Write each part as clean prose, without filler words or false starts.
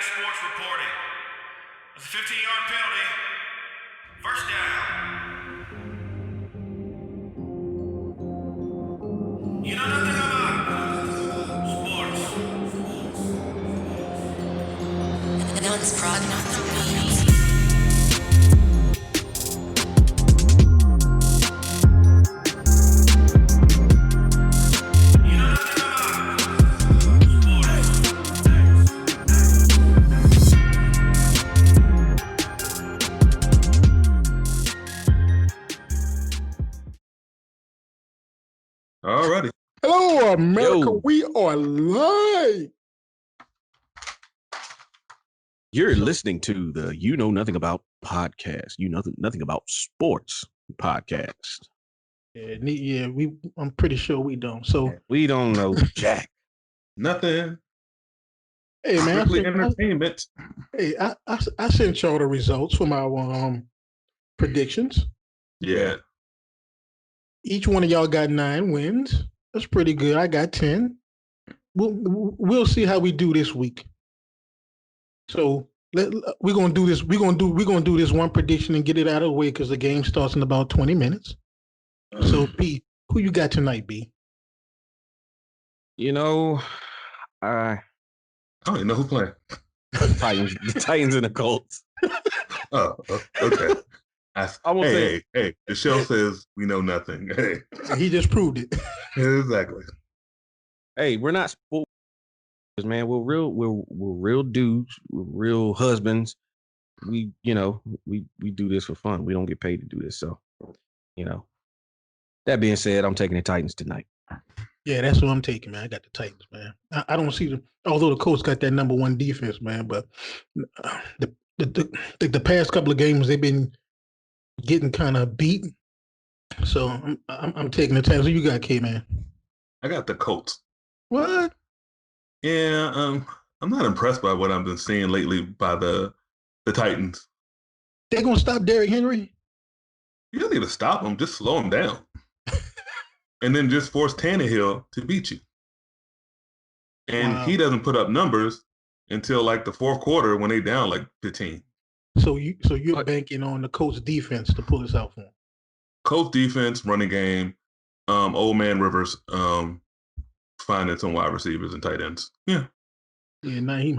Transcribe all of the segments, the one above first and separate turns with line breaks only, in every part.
sports reporting. It's a 15-yard penalty. First down. You know nothing about sports.
Nuts prod, nuts beats.
You know nothing about
Alrighty.
Hello, America.
Yo.
We are live.
You're listening to the You Know Nothing About podcast. You know nothing about sports podcast.
I'm pretty sure we don't. So,
We don't know jack.
Nothing.
hey, man,
Strictly entertainment.
I sent y'all the results from our predictions.
Yeah.
Each one of y'all got 9 wins. That's pretty good. I got 10. We'll see how we do this week. So we're gonna do this. We're gonna do this one prediction and get it out of the way because the game starts in about 20 minutes. So, B, who you got tonight, B?
You know,
I don't even know who playing.
the Titans and the Colts.
Oh, okay.
Hey,
the show says we know nothing. Hey,
He just proved it.
exactly.
Hey, we're not sports, man. We're real dudes. We're real husbands. We do this for fun. We don't get paid to do this. So, that being said, I'm taking the Titans tonight.
Yeah, that's what I'm taking, man. I got the Titans, man. I don't see them, although the Colts got that number 1 defense, man. But the past couple of games they've been getting kind of beat. So I'm taking the Titans. Who you got, K, man?
I got the Colts.
What?
Yeah, I'm not impressed by what I've been seeing lately by the Titans.
They're gonna stop Derrick Henry?
You don't need to stop them, just slow them down. And then just force Tannehill to beat you. And
Wow.
he doesn't put up numbers until like the fourth quarter when they down like 15.
So you're banking on the Colts defense to pull this out for him.
Colts defense, running game, old man Rivers, finding some wide receivers and tight ends. Yeah.
Yeah, Naheem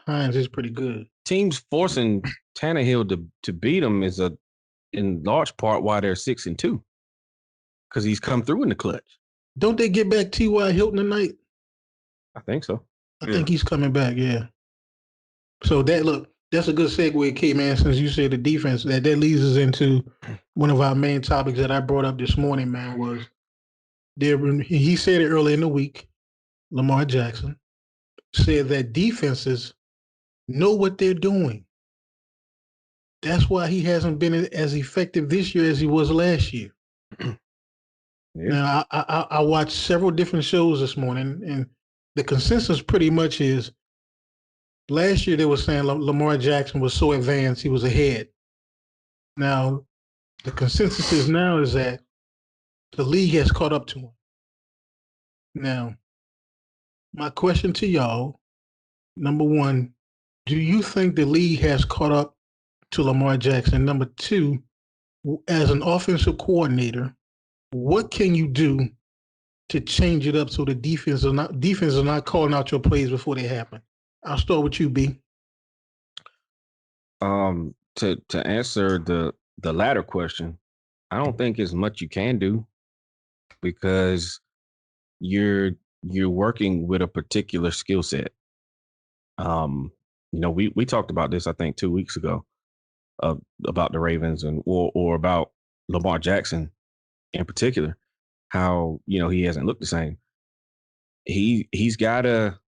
Hines is pretty good.
Teams forcing Tannehill to beat them is in large part why they're 6-2. Because he's come through in the clutch.
Don't they get back T.Y. Hilton tonight?
I think so.
I think he's coming back, yeah. So that's a good segue, K, man, since you said the defense. That leads us into one of our main topics that I brought up this morning, man, was he said it early in the week, Lamar Jackson said that defenses know what they're doing. That's why he hasn't been as effective this year as he was last year.
Yeah.
Now, I watched several different shows this morning, and the consensus pretty much is last year they were saying Lamar Jackson was so advanced, he was ahead. Now, the consensus is that the league has caught up to him. Now, my question to y'all, number one, do you think the league has caught up to Lamar Jackson? Number two, as an offensive coordinator, what can you do to change it up so the defense are not calling out your plays before they happen? I'll start with you, B.
To answer the latter question, I don't think there's much you can do because you're working with a particular skill set. We talked about this I think 2 weeks ago about the Ravens or about Lamar Jackson in particular, how he hasn't looked the same. He's gotta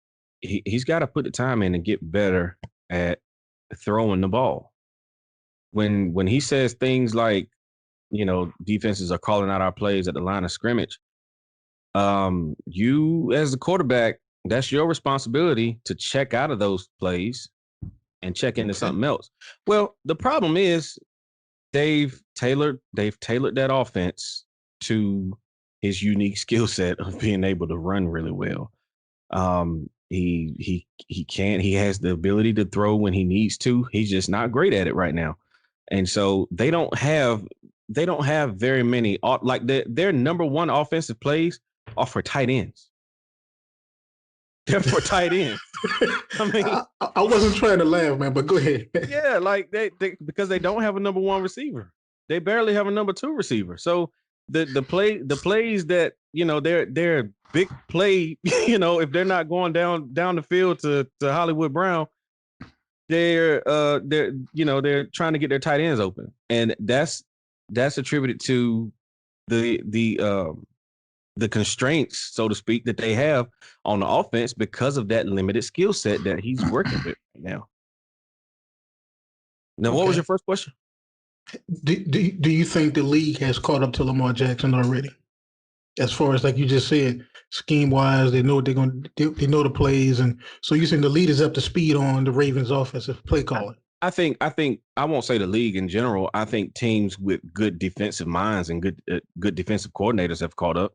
put the time in and get better at throwing the ball. When he says things like, defenses are calling out our plays at the line of scrimmage, you as the quarterback, that's your responsibility to check out of those plays and check into something else. Well, the problem is they've tailored that offense to his unique skill set of being able to run really well. He can. He has the ability to throw when he needs to. He's just not great at it right now. And so they don't have very many, like their number one offensive plays are for tight ends. They're for tight ends. I mean,
I wasn't trying to laugh, man, but go ahead.
yeah, like they because they don't have a number one receiver. They barely have a number two receiver. So the plays that, you know, they're big play, you know, if they're not going down the field to Hollywood Brown, they're trying to get their tight ends open. And that's attributed to the constraints, so to speak, that they have on the offense because of that limited skill set that he's working with right now. Now, what was your first question?
Do you think the league has caught up to Lamar Jackson already? As far as, like you just said, scheme wise, they know what they're going to do. They know the plays, and so you think the lead is up to speed on the Ravens' offensive play calling? I think I won't say the league in general. I think teams with good defensive minds and good defensive coordinators have caught up.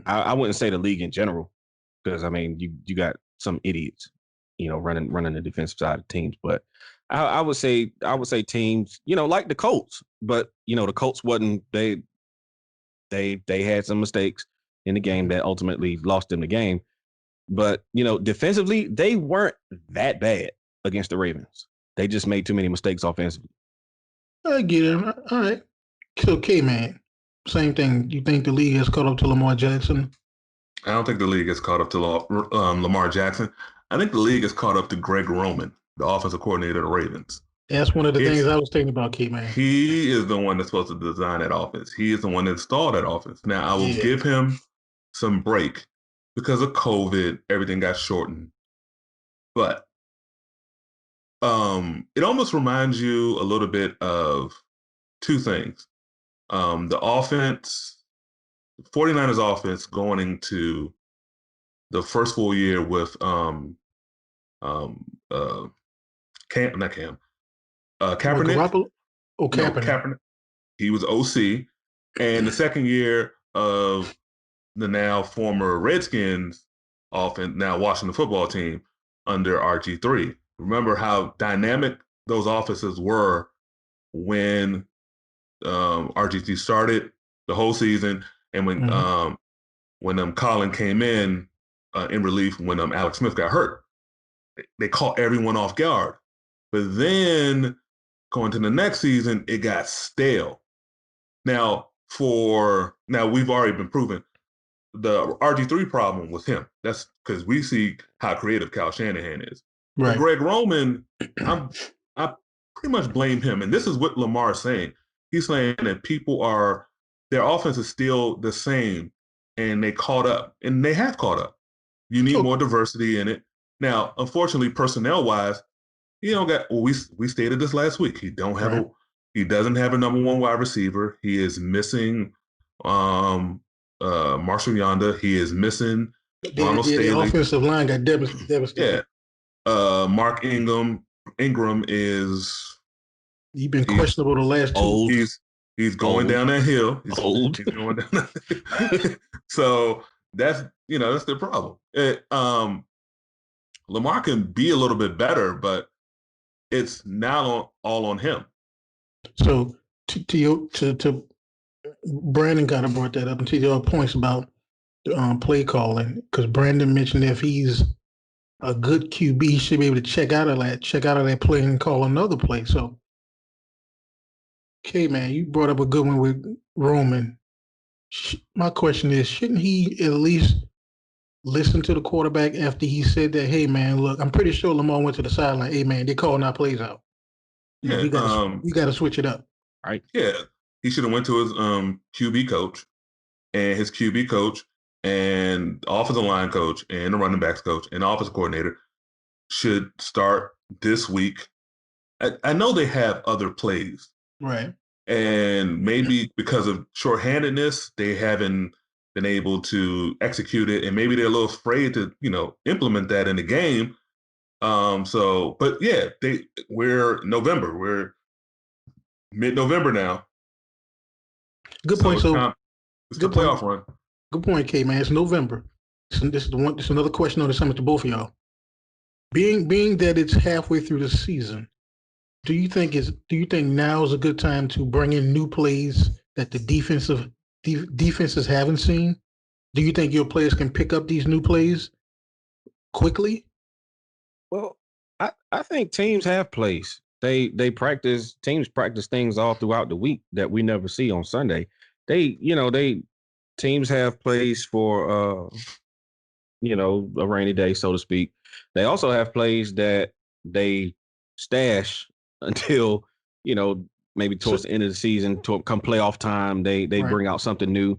I wouldn't say the league in general, because I mean you got some idiots, you know, running the defensive side of teams, but I would say teams, you know, like the Colts, but you know the Colts wasn't they had some mistakes in the game that ultimately lost them the game, but you know defensively they weren't that bad against the Ravens. They just made too many mistakes offensively. I get it. All right. So, okay, man. Same thing. You think the league has caught up to Lamar Jackson?
I don't think the league has caught up to Lamar Jackson. I think the league has caught up to Greg Roman, the offensive coordinator of the Ravens.
That's one of the things I was thinking about, K-Man.
He is the one that's supposed to design that offense. He is the one that installed that offense. Now, I will give him some break because of COVID. Everything got shortened. But it almost reminds you a little bit of two things. The offense, 49ers offense going into the first full year with Kaepernick.
Kaepernick.
No, Kaepernick. He was OC. And the second year of the now former Redskins offense, now Washington football team under RG3. Remember how dynamic those offenses were when RG3 started the whole season, and when Colin came in relief when Alex Smith got hurt. They caught everyone off guard. But then going to the next season, it got stale. Now we've already been proven the RG3 problem was him. That's because we see how creative Kyle Shanahan is. Right. But Greg Roman, I pretty much blame him. And this is what Lamar is saying. He's saying that their offense is still the same, and they caught up, and they have caught up. You need more diversity in it. Now, unfortunately, personnel-wise, he don't got. Well, we stated this last week. He doesn't have a number one wide receiver. He is missing Marshall Yonda. He is missing Ronald Staley. The offensive line got devastated. Yeah. Mark Ingram is. He's been questionable the last 2 old. He's going down that hill. He's going down that So that's the problem. Lamar can be a little bit better, but it's now all on him. So to Brandon kind of brought that up, and to your points about play calling, because Brandon mentioned if he's a good QB, he should be able to check out of that play and call another play. So, okay, man, you brought up a good one with Roman. My question is, shouldn't he at least listen to the quarterback after he said that, hey, man, look, I'm pretty sure Lamar went to the sideline, hey, man, they're calling our plays out. Yeah, we got to switch it up. Right? Yeah, he should have went to his QB coach, and his QB coach and offensive line coach and the running backs coach and the offensive coordinator should start this week. I know they have other plays. Right. And maybe because of shorthandedness, they haven't been able to execute it, and maybe they're a little afraid to, implement that in the game. But yeah, we're November. We're mid-November now. Good point. So it's the playoff run. Good point, K, man. It's November.
this is another question on the summit to both of y'all. Being that it's halfway through the season, do you think now is a good time to bring in new plays that the defenses haven't seen? Do you think your players can pick up these new plays quickly?
Well, I think teams have plays. Teams practice things all throughout the week that we never see on Sunday. Teams have plays for a rainy day, so to speak. They also have plays that they stash until, maybe towards the end of the season, to come playoff time, they
Right.
bring out something new.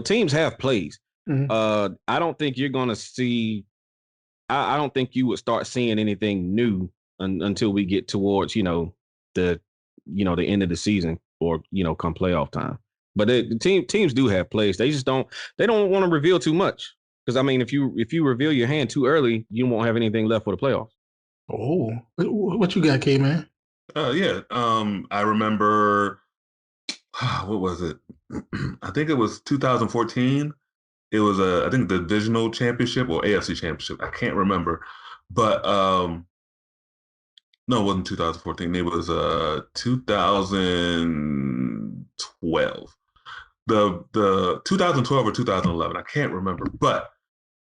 Teams have plays.
Mhm.
I don't think you're going to see. I don't think you would start seeing anything new until we get towards the end of the season or come playoff time. But the teams do have plays. They just don't want to reveal too much, because I mean, if you reveal your hand too early, you won't have anything left for the playoffs.
Oh, what you got, K man?
Yeah. I remember, what was it? I think it was 2014. It was I think the divisional championship or AFC championship. I can't remember, but no, it wasn't 2014. It was 2012. The 2012 or 2011. I can't remember, but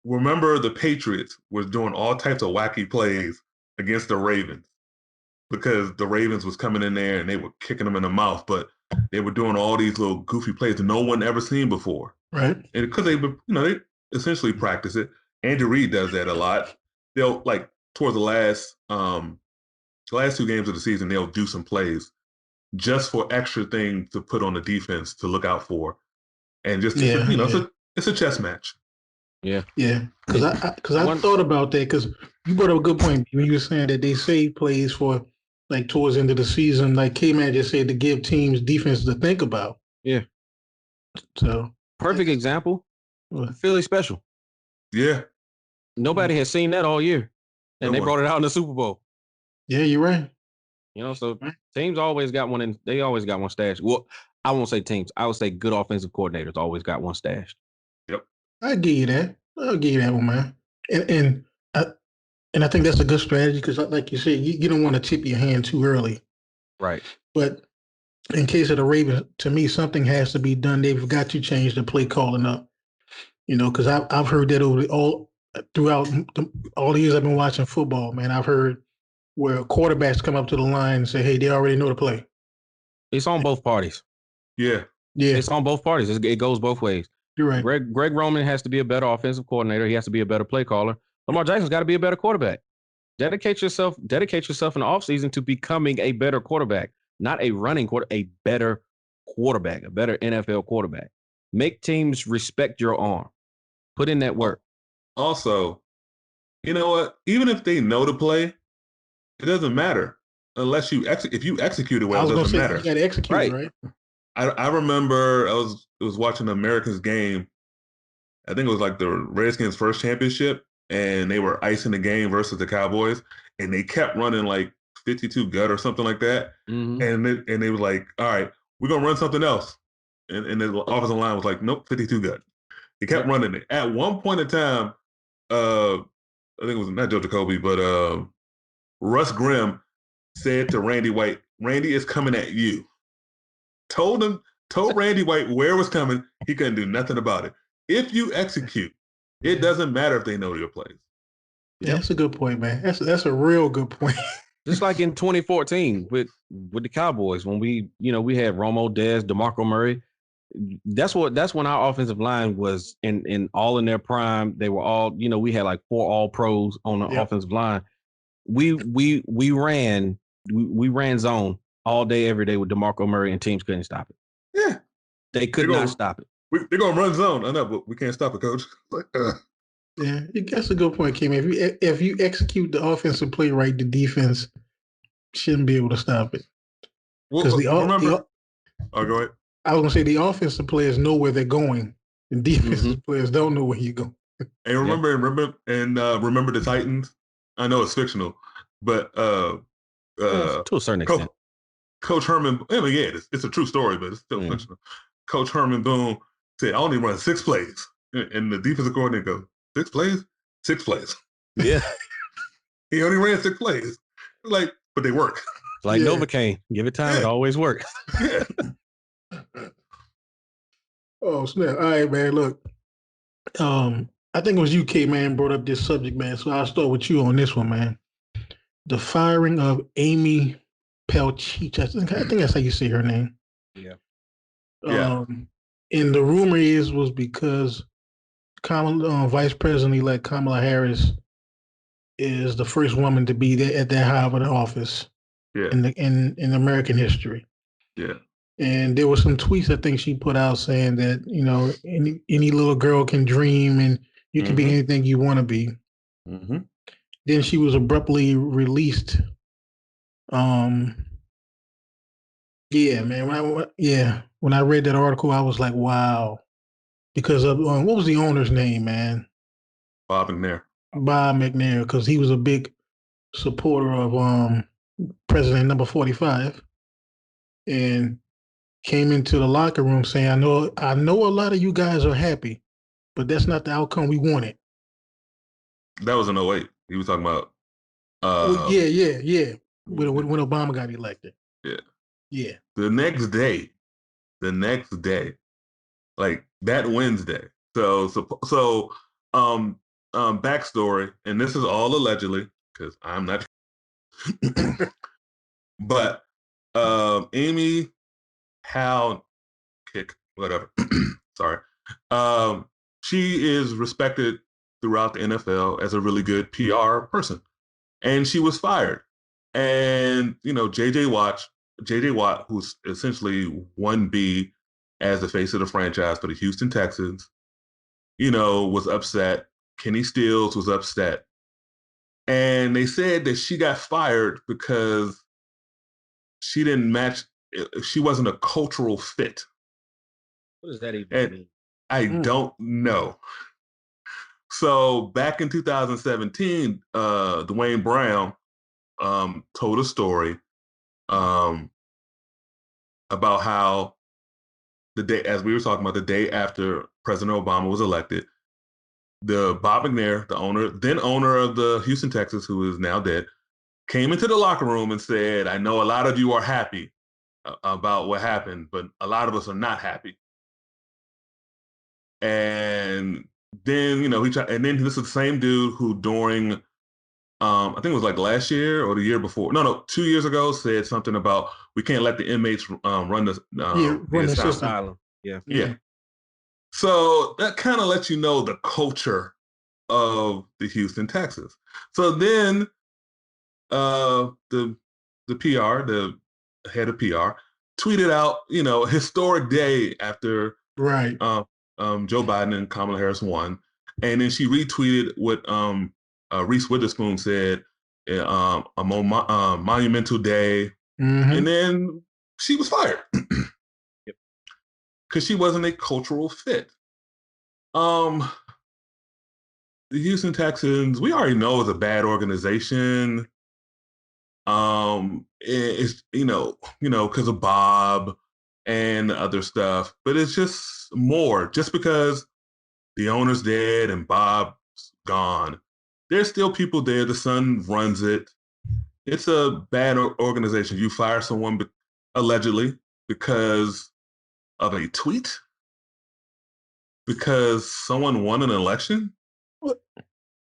remember the Patriots was doing all types of wacky plays against the Ravens, because the Ravens was coming in there and they were kicking them in the mouth, but they were doing all these little goofy plays that no one ever seen before.
Right.
And because they essentially practice it. Andy Reid does that a lot. They'll, like, towards the last two games of the season, they'll do some plays just for extra things to put on the defense to look out for, and just it's a chess match.
Yeah.
Because I thought about that, because you brought up a good point when you were saying that they save plays for, like, towards the end of the season, like K-Man just said, to give teams defense to think about.
Yeah.
So
perfect example, Philly special.
Yeah.
Nobody has seen that all year, and they brought it out in the Super Bowl.
Yeah, you're right.
So teams always got one, and they always got one stashed. Well, I won't say teams. I would say good offensive coordinators always got one stashed.
Yep.
I'll give you that one, man. And I think that's a good strategy, because, like you said, you don't want to tip your hand too early.
Right.
But in case of the Ravens, to me, something has to be done. They've got to change the play calling up. Because I've heard that throughout all the years I've been watching football, man. I've heard where quarterbacks come up to the line and say, "Hey, they already know the play."
It's on both parties.
Yeah.
It's on both parties. It goes both ways.
You're right.
Greg Roman has to be a better offensive coordinator. He has to be a better play caller. Lamar Jackson's got to be a better quarterback. Dedicate yourself in the offseason to becoming a better quarterback, not a running a better quarterback, a better NFL quarterback. Make teams respect your arm. Put in that work.
Also, you know what? Even if they know the play, it doesn't matter unless if you execute it well. It doesn't matter.
You got to execute it, right?
I remember I was watching the Americans game. I think it was like the Redskins' first championship, and they were icing the game versus the Cowboys, and they kept running like 52 gut or something like that.
Mm-hmm.
And they was like, all right, we're gonna run something else. And the offensive line was like, nope, 52 gut. They kept running it. At one point in time, I think it was not Joe Jacoby, but Russ Grimm said to Randy White, "Randy is coming at you." Told Randy White where it was coming. He couldn't do nothing about it. If you execute, it doesn't matter if they know your plays.
Yeah, that's a good point, man. That's a real good point.
Just like in 2014 with the Cowboys, when we had Romo, Dez, DeMarco Murray. That's when our offensive line was in all in their prime. They were all, we had like 4 all pros on the offensive line. We ran zone all day, every day with DeMarco Murray, and teams couldn't stop it.
Yeah.
They could not stop it.
They're going to run zone. I know, but we can't stop it, coach.
Yeah, that's a good point, Kim. If you execute the offensive play right, the defense shouldn't be able to stop it. Because
go ahead.
I was going to say the offensive players know where they're going. The defensive players don't know where you're going.
And remember the Titans? I know it's fictional, but
to a certain extent.
Coach Herman, it's a true story, but it's still fictional. Coach Herman Boone said, "I only run 6 plays." And the defensive coordinator goes, 6 plays? 6 plays.
Yeah.
He only ran 6 plays. Like, but they work.
Like
Yeah.
Novocaine. Give it time. It always works.
Yeah.
Oh, snap. All right, man. Look, I think it was you, K, man, brought up this subject, man. So I'll start with you on this one, man. The firing of Amy Pelchich. I think that's how you say her name.
Yeah.
Yeah.
And the rumor was because Vice President-elect Kamala Harris is the first woman to be there at that high of an office in American history.
Yeah.
And there were some tweets I think she put out saying that, any little girl can dream and you can be anything you want to be.
Mm-hmm.
Then she was abruptly released. Yeah, man. When I read that article, I was like, wow. Because of what was the owner's name, man?
Bob McNair.
Bob McNair, because he was a big supporter of President number 45, and came into the locker room saying, I know a lot of you guys are happy, but that's not the outcome we wanted.
That was in 08. He was talking about
yeah. When Obama got elected.
Yeah.
Yeah.
The next day, like that Wednesday. So backstory, and this is all allegedly, because I'm not but Amy Hal Kick, whatever. Sorry. She is respected throughout the NFL as a really good PR person. And she was fired. And, JJ Watt, who's essentially 1B as the face of the franchise for the Houston Texans, was upset. Kenny Stills was upset. And they said that she got fired because she didn't match, she wasn't a cultural fit.
What does that even mean?
I don't know. So back in 2017, Dwayne Brown told a story about how the day, as we were talking about, the day after President Obama was elected, the Bob McNair, then owner of the Houston Texans, who is now dead, came into the locker room and said, I know a lot of you are happy about what happened, but a lot of us are not happy. And then, and then this is the same dude who during, I think it was like last year or the year before, 2 years ago, said something about we can't let the inmates run the
asylum.
Yeah. So that kind of lets you know the culture of the Houston Texans. So then the PR, the head of PR, tweeted out, a historic day after Joe Biden and Kamala Harris won. And then she retweeted what Reese Witherspoon said, a monumental day. And then she was fired because she wasn't a cultural fit. The Houston Texans, we already know, is a bad organization. It's because of Bob and other stuff, but it's just more. Just because the owner's dead and Bob's gone, there's still people there. The son runs it. It's a bad organization. You fire someone allegedly because of a tweet, because someone won an election.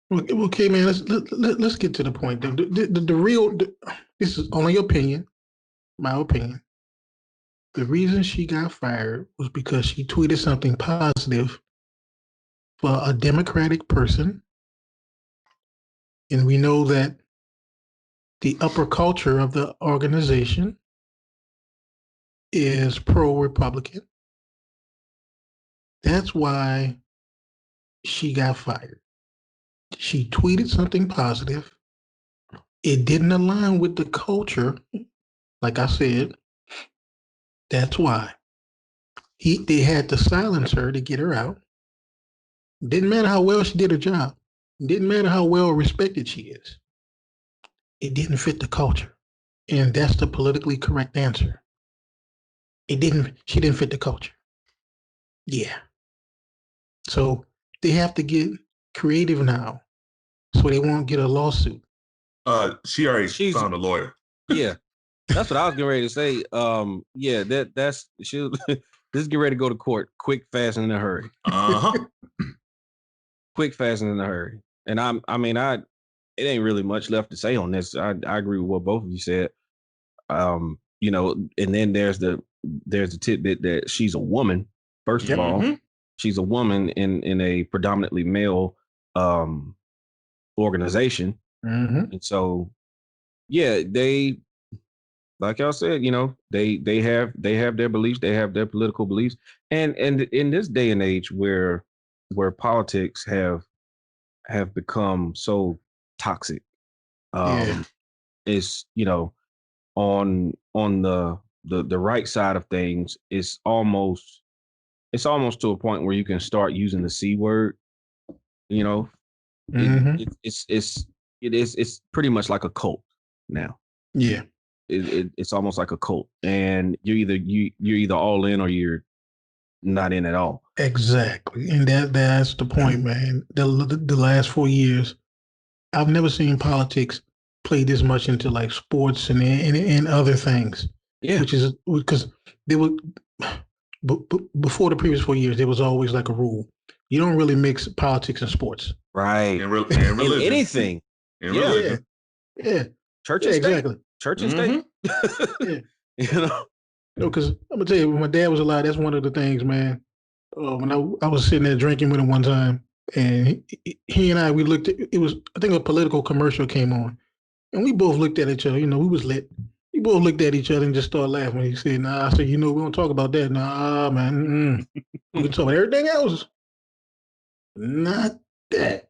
Okay, man. Let's get to the point. The real. This is only opinion, my opinion. The reason she got fired was because she tweeted something positive for a Democratic person, and we know that the upper culture of the organization is pro-Republican. That's why she got fired. She tweeted something positive. It didn't align with the culture. Like I said, that's why. They had to silence her to get her out. Didn't matter how well she did her job. Didn't matter how well respected she is. It didn't fit the culture. And that's the politically correct answer. She didn't fit the culture. Yeah. So they have to get creative now, so they won't get a lawsuit.
She already found a lawyer.
Yeah, that's what I was getting ready to say. Yeah, that's she. This is getting ready to go to court quick, fast, and in a hurry. Quick, fast, and in a hurry. And it ain't really much left to say on this. I agree with what both of you said. And then there's the tidbit that she's a woman. First of all, she's a woman in a predominantly male organization. And so, yeah, they, like y'all said, they have their beliefs, they have their political beliefs, and in this day and age where politics have become so toxic, it's on the right side of things, it's almost to a point where you can start using the C word. It's pretty much like a cult now.
Yeah.
It's almost like a cult, and you're either all in or you're not in at all.
Exactly, and that's the point, man. The last 4 years, I've never seen politics play this much into like sports and other things.
Yeah,
which is because there was before the previous 4 years, there was always like a rule: you don't really mix politics and sports,
right?
And religion.
In anything,
religion.
Yeah.
Church and state.
Exactly.
Church and state.
Yeah. Because I'm gonna tell you, when my dad was alive, that's one of the things, man. When I was sitting there drinking with him one time, and he and I, we looked at it was, I think, a political commercial came on, and we both looked at each other. We was lit. We both looked at each other and just started laughing. He said, "Nah," I said, "We don't talk about that." "Nah, man, we can talk about everything else, not that."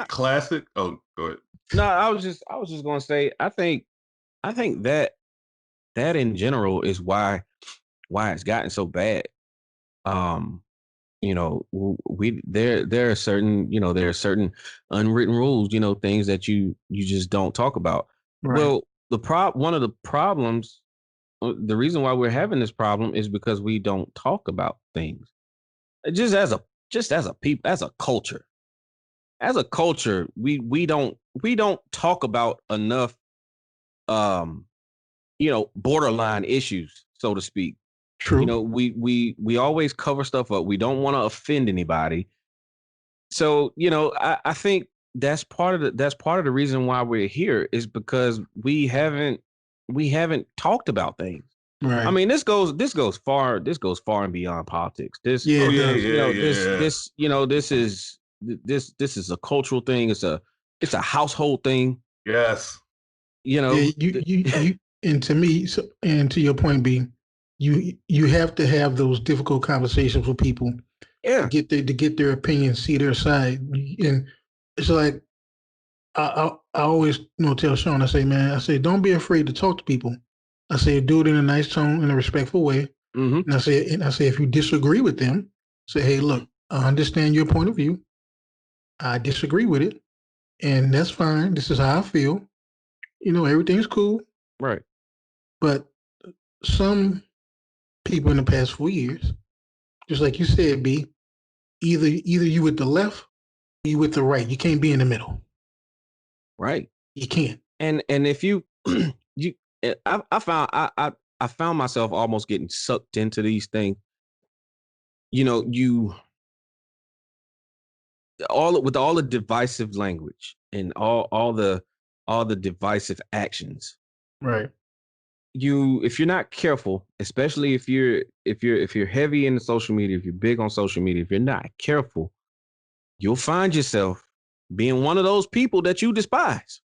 Classic. Oh, go ahead.
No, I was just gonna say, I think that in general is why it's gotten so bad. There are certain unwritten rules, things that you just don't talk about.
Right.
Well, one of the problems, the reason why we're having this problem is because we don't talk about things. Just as a people, as a culture. As a culture, we don't talk about enough borderline issues, so to speak.
True.
We always cover stuff up. We don't want to offend anybody. So, I think that's part of the reason why we're here, is because we haven't talked about things.
Right.
I mean, this goes far and beyond politics. This is a cultural thing. It's a household thing.
Yes.
You and to me, and to your point, B, you have to have those difficult conversations with people.
Yeah.
To get their opinion, see their side, and it's like I always tell Sean, I say, don't be afraid to talk to people. I say, do it in a nice tone, in a respectful way.
Mm-hmm.
And I say, if you disagree with them, say, hey, look, I understand your point of view. I disagree with it, and that's fine. This is how I feel. Everything's cool.
Right.
But some people in the past 4 years, just like you said, B, either you with the left, or you with the right. You can't be in the middle.
Right.
You can't.
And if you I found myself almost getting sucked into these things. With all the divisive language and all the divisive actions.
Right.
If you're not careful, especially if you're heavy in the social media, if you're big on social media, if you're not careful, you'll find yourself being one of those people that you despise.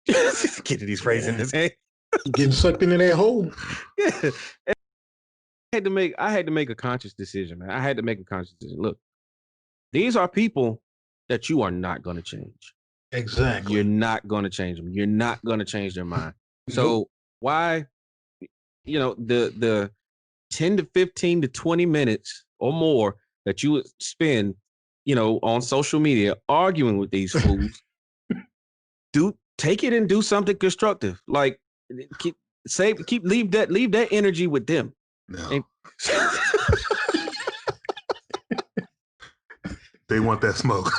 Get to these phrases in this head.
Getting sucked into that hole.
Yeah. I had to make a conscious decision, man. I had to make a conscious decision. Look, these are people that you are not going to change.
Exactly.
You're not going to change them. You're not going to change their mind. So why, the 10 to 15 to 20 minutes or more that you would spend, on social media arguing with these fools, take it and do something constructive. Like leave that energy with them.
No.
And,
They want that smoke.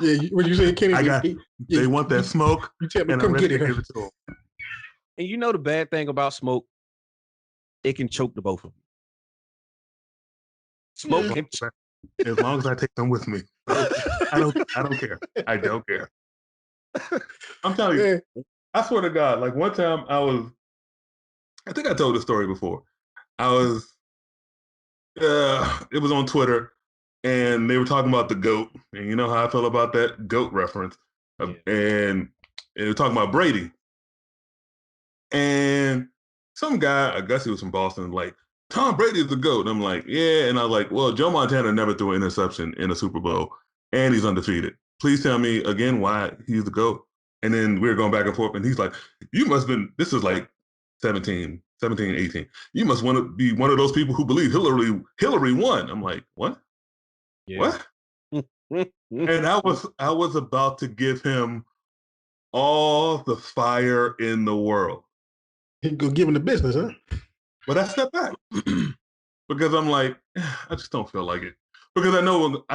Yeah, what you say, Kenny?
They want that smoke.
You tell me,
and
come
I'm ready
get
to
it.
give it to them.
And you know the bad thing about smoke, it can choke the both of you. Smoke
Yeah.
can
As long as I take them with me, I don't care. I don't care. I'm telling you, I swear to God, like one time I think I told this story before. It was on Twitter, and they were talking about the GOAT, and you know how I feel about that GOAT reference, and they were talking about Brady, and some guy, I guess he was from Boston, like, Tom Brady is the GOAT. And I'm like, yeah, and I was like, well, Joe Montana never threw an interception in a Super Bowl, and he's undefeated. Please tell me again why he's the GOAT. And then we were going back and forth, and he's like, you must have been, this is like 17, 18. You must want to be one of those people who believe Hillary won. I'm like, what?
Yeah.
What? And I was about to give him all the fire in the world.
He go give him the business, huh?
But I stepped back because I'm like, I just don't feel like it. Because I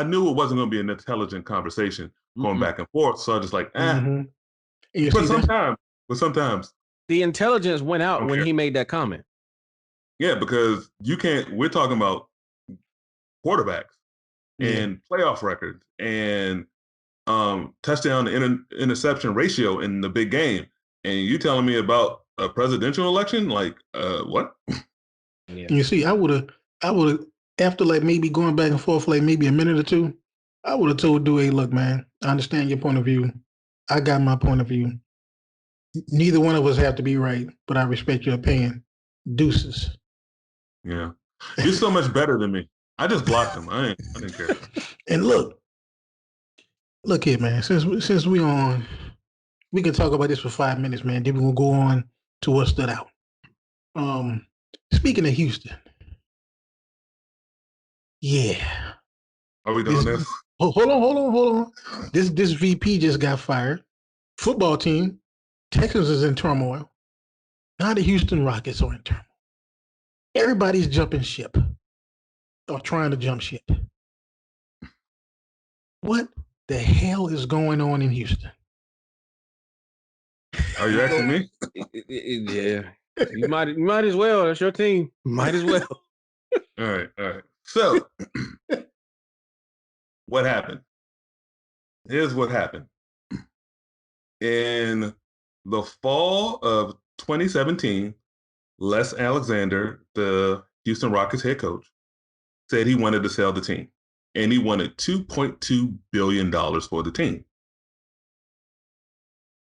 knew it wasn't going to be an intelligent conversation going back and forth. So I just like, But sometimes
the intelligence went out when he made that comment.
Yeah, because we're talking about quarterbacks and playoff records and touchdown to interception ratio in the big game. And you telling me about a presidential election? Like, what?
Yeah. You see, I would have, after like maybe going back and forth for like maybe a minute or two, I would have told Dewey, look, man, I understand your point of view. I got my point of view. Neither one of us have to be right, but I respect your opinion. Deuces.
Yeah. You're so much better than me. I just blocked him. I didn't care.
And look here, man, since we on, we can talk about this for 5 minutes, man. Then we're going to go on to what stood out. Speaking of Houston. Yeah.
Are we doing this?
Hold on. This VP just got fired. Football team, Texans is in turmoil. Now the Houston Rockets are in turmoil. Everybody's jumping ship or trying to jump ship. What the hell is going on in Houston?
Are you asking me?
Yeah. You might as well. That's your team. Might as well.
All right. So, what happened? Here's what happened. In the fall of 2017, Les Alexander, the Houston Rockets head coach, said he wanted to sell the team, and he wanted $2.2 billion for the team.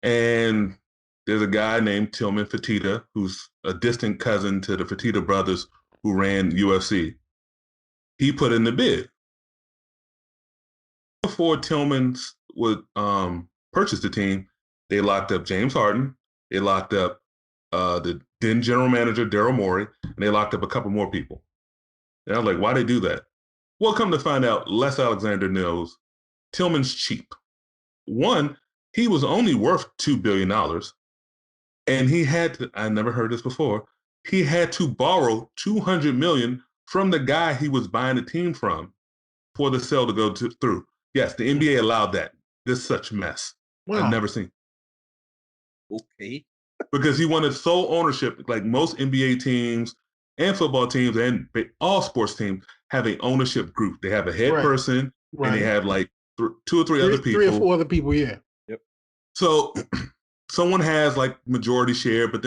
And there's a guy named Tillman Fertitta, who's a distant cousin to the Fertitta brothers who ran UFC. He put in the bid. Before Tillman would purchase the team, they locked up James Harden. They locked up the then general manager, Daryl Morey, and they locked up a couple more people. And I was like, why they do that? Well, come to find out, Les Alexander knows Tillman's cheap. One, he was only worth $2 billion. And he had to, I never heard this before, he had to borrow $200 million from the guy he was buying the team from for the sale to go through. Yes, the NBA allowed that. This is such a mess.
Wow.
I've never seen.
Okay.
Because he wanted sole ownership, like most NBA teams and football teams and all sports teams have an ownership group. They have a head person and they have like two or three other people.
3 or 4 other people, yeah.
Yep.
So someone has like majority share, but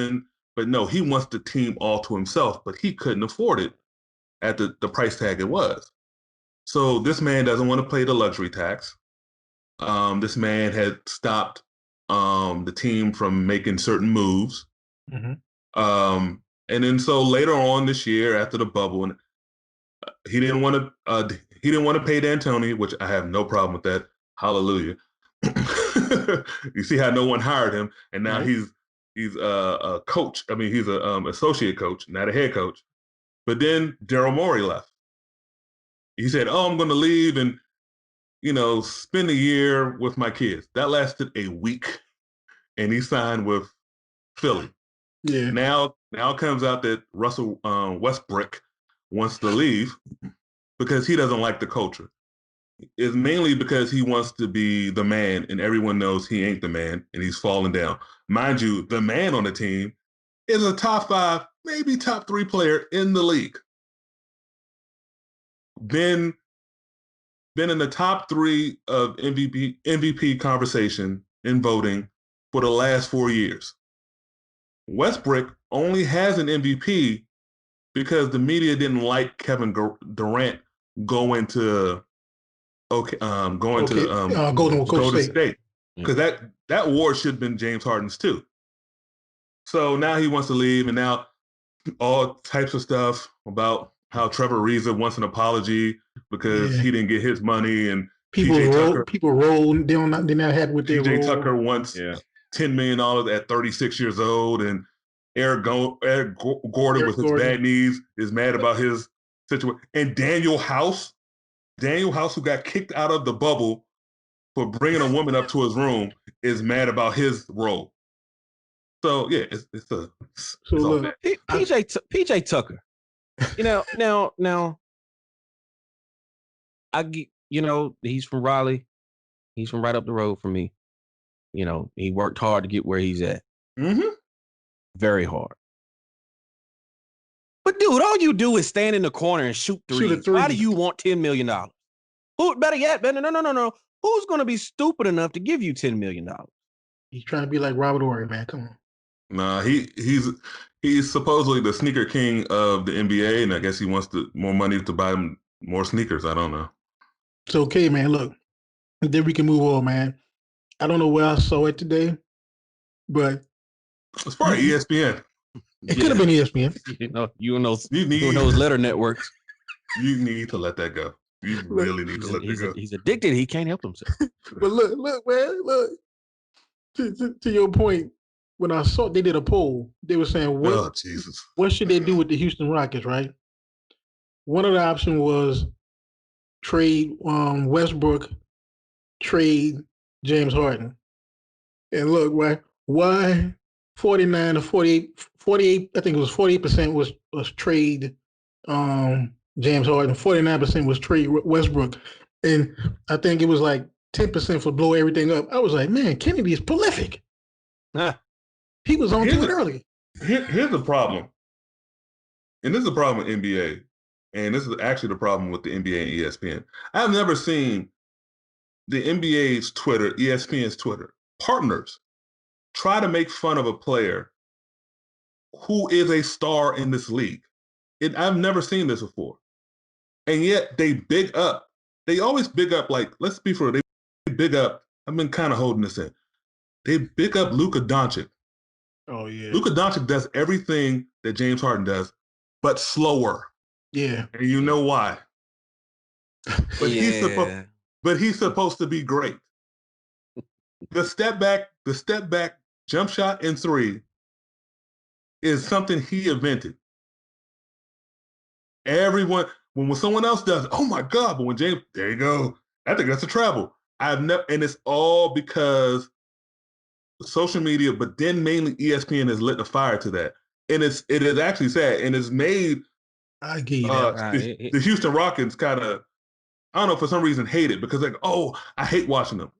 no, he wants the team all to himself, but he couldn't afford it at the price tag it was. So this man doesn't want to pay the luxury tax. This man had stopped the team from making certain moves. And then so later on this year, after the bubble, and he didn't want to pay D'Antoni, which I have no problem with that. Hallelujah. You see how no one hired him, and now he's a coach. I mean, he's a associate coach, not a head coach. But then Daryl Morey left. He said, "Oh, I'm going to leave and spend a year with my kids." That lasted a week, and he signed with Philly.
Yeah.
Now comes out that Russell Westbrook wants to leave because he doesn't like the culture. is mainly because he wants to be the man, and everyone knows he ain't the man, and he's falling down. Mind you, the man on the team is a top 5, maybe top 3 player in the league. Been in the top 3 of MVP conversation in voting for the last 4 years. Westbrook only has an MVP because the media didn't like Kevin Durant going to Golden State, because that award should have been James Harden's too. So now he wants to leave, and now all types of stuff about how Trevor Ariza wants an apology because he didn't get his money, and
people roll. They're not happy with their
PJ Tucker wants $10 million at 36 years old, and Eric Gordon with his bad knees is mad about his situation, and Daniel House, who got kicked out of the bubble for bringing a woman up to his room, is mad about his role. So yeah, it's
PJ Tucker. Now I get, he's from Raleigh. He's from right up the road from me. He worked hard to get where he's at.
Mm-hmm.
Very hard. But dude, all you do is stand in the corner and shoot threes. Why do you want $10 million? Who better yet? No. Who's going to be stupid enough to give you $10 million?
He's trying to be like Robert Horry, man. Come on.
Nah, he's supposedly the sneaker king of the NBA, and I guess he wants more money to buy him more sneakers. I don't know.
It's okay, man. Look, then we can move on, man. I don't know where I saw it today, but
it's probably ESPN.
It could have been ESPN.
You and those letter networks.
You need to let that go. You really need to let that go.
He's addicted. He can't help himself.
But look, man, look. To your point, when I saw they did a poll, they were saying, what should they do with the Houston Rockets, right? One of the options was trade Westbrook, trade James Harden. And look, why 49 to 48, I think it was 48% was trade James Harden, 49% was trade Westbrook. And I think it was like 10% for blow everything up. I was like, man, Kennedy is prolific. He was on to it early.
Here's the problem. And this is the problem with NBA. And this is actually the problem with the NBA and ESPN. I've never seen the NBA's Twitter, ESPN's Twitter, partners try to make fun of a player who is a star in this league. I've never seen this before. And yet they always big up, like, let's be fair, they big up, I've been kind of holding this in. They big up Luka Doncic.
Oh, yeah.
Luka Doncic does everything that James Harden does, but slower.
Yeah.
And you know why. But he's supposed to be great. The step back jump shot in 3 is something he invented. Everyone, when someone else does it, oh my God, but when James, there you go. I think that's a travel. And it's all because social media, but then mainly ESPN has lit the fire to that. And it is actually sad. And it's made
I get you that.
The Houston Rockets kind of, I don't know, for some reason hate it because like, oh, I hate watching them.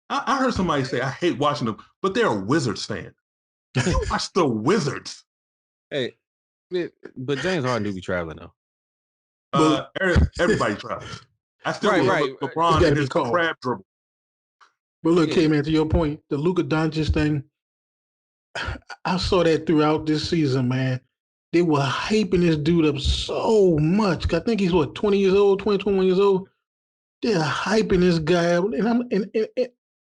I heard somebody say, I hate watching them, but they're a Wizards fan. You watch the Wizards.
Hey, but James Harden do be traveling though.
Everybody travels. I still remember LeBron and his crab dribble.
But look, K-Man, to your point, the Luka Doncic thing, I saw that throughout this season, man. They were hyping this dude up so much. I think he's 20 years old, 21 years old. They're hyping this guy up,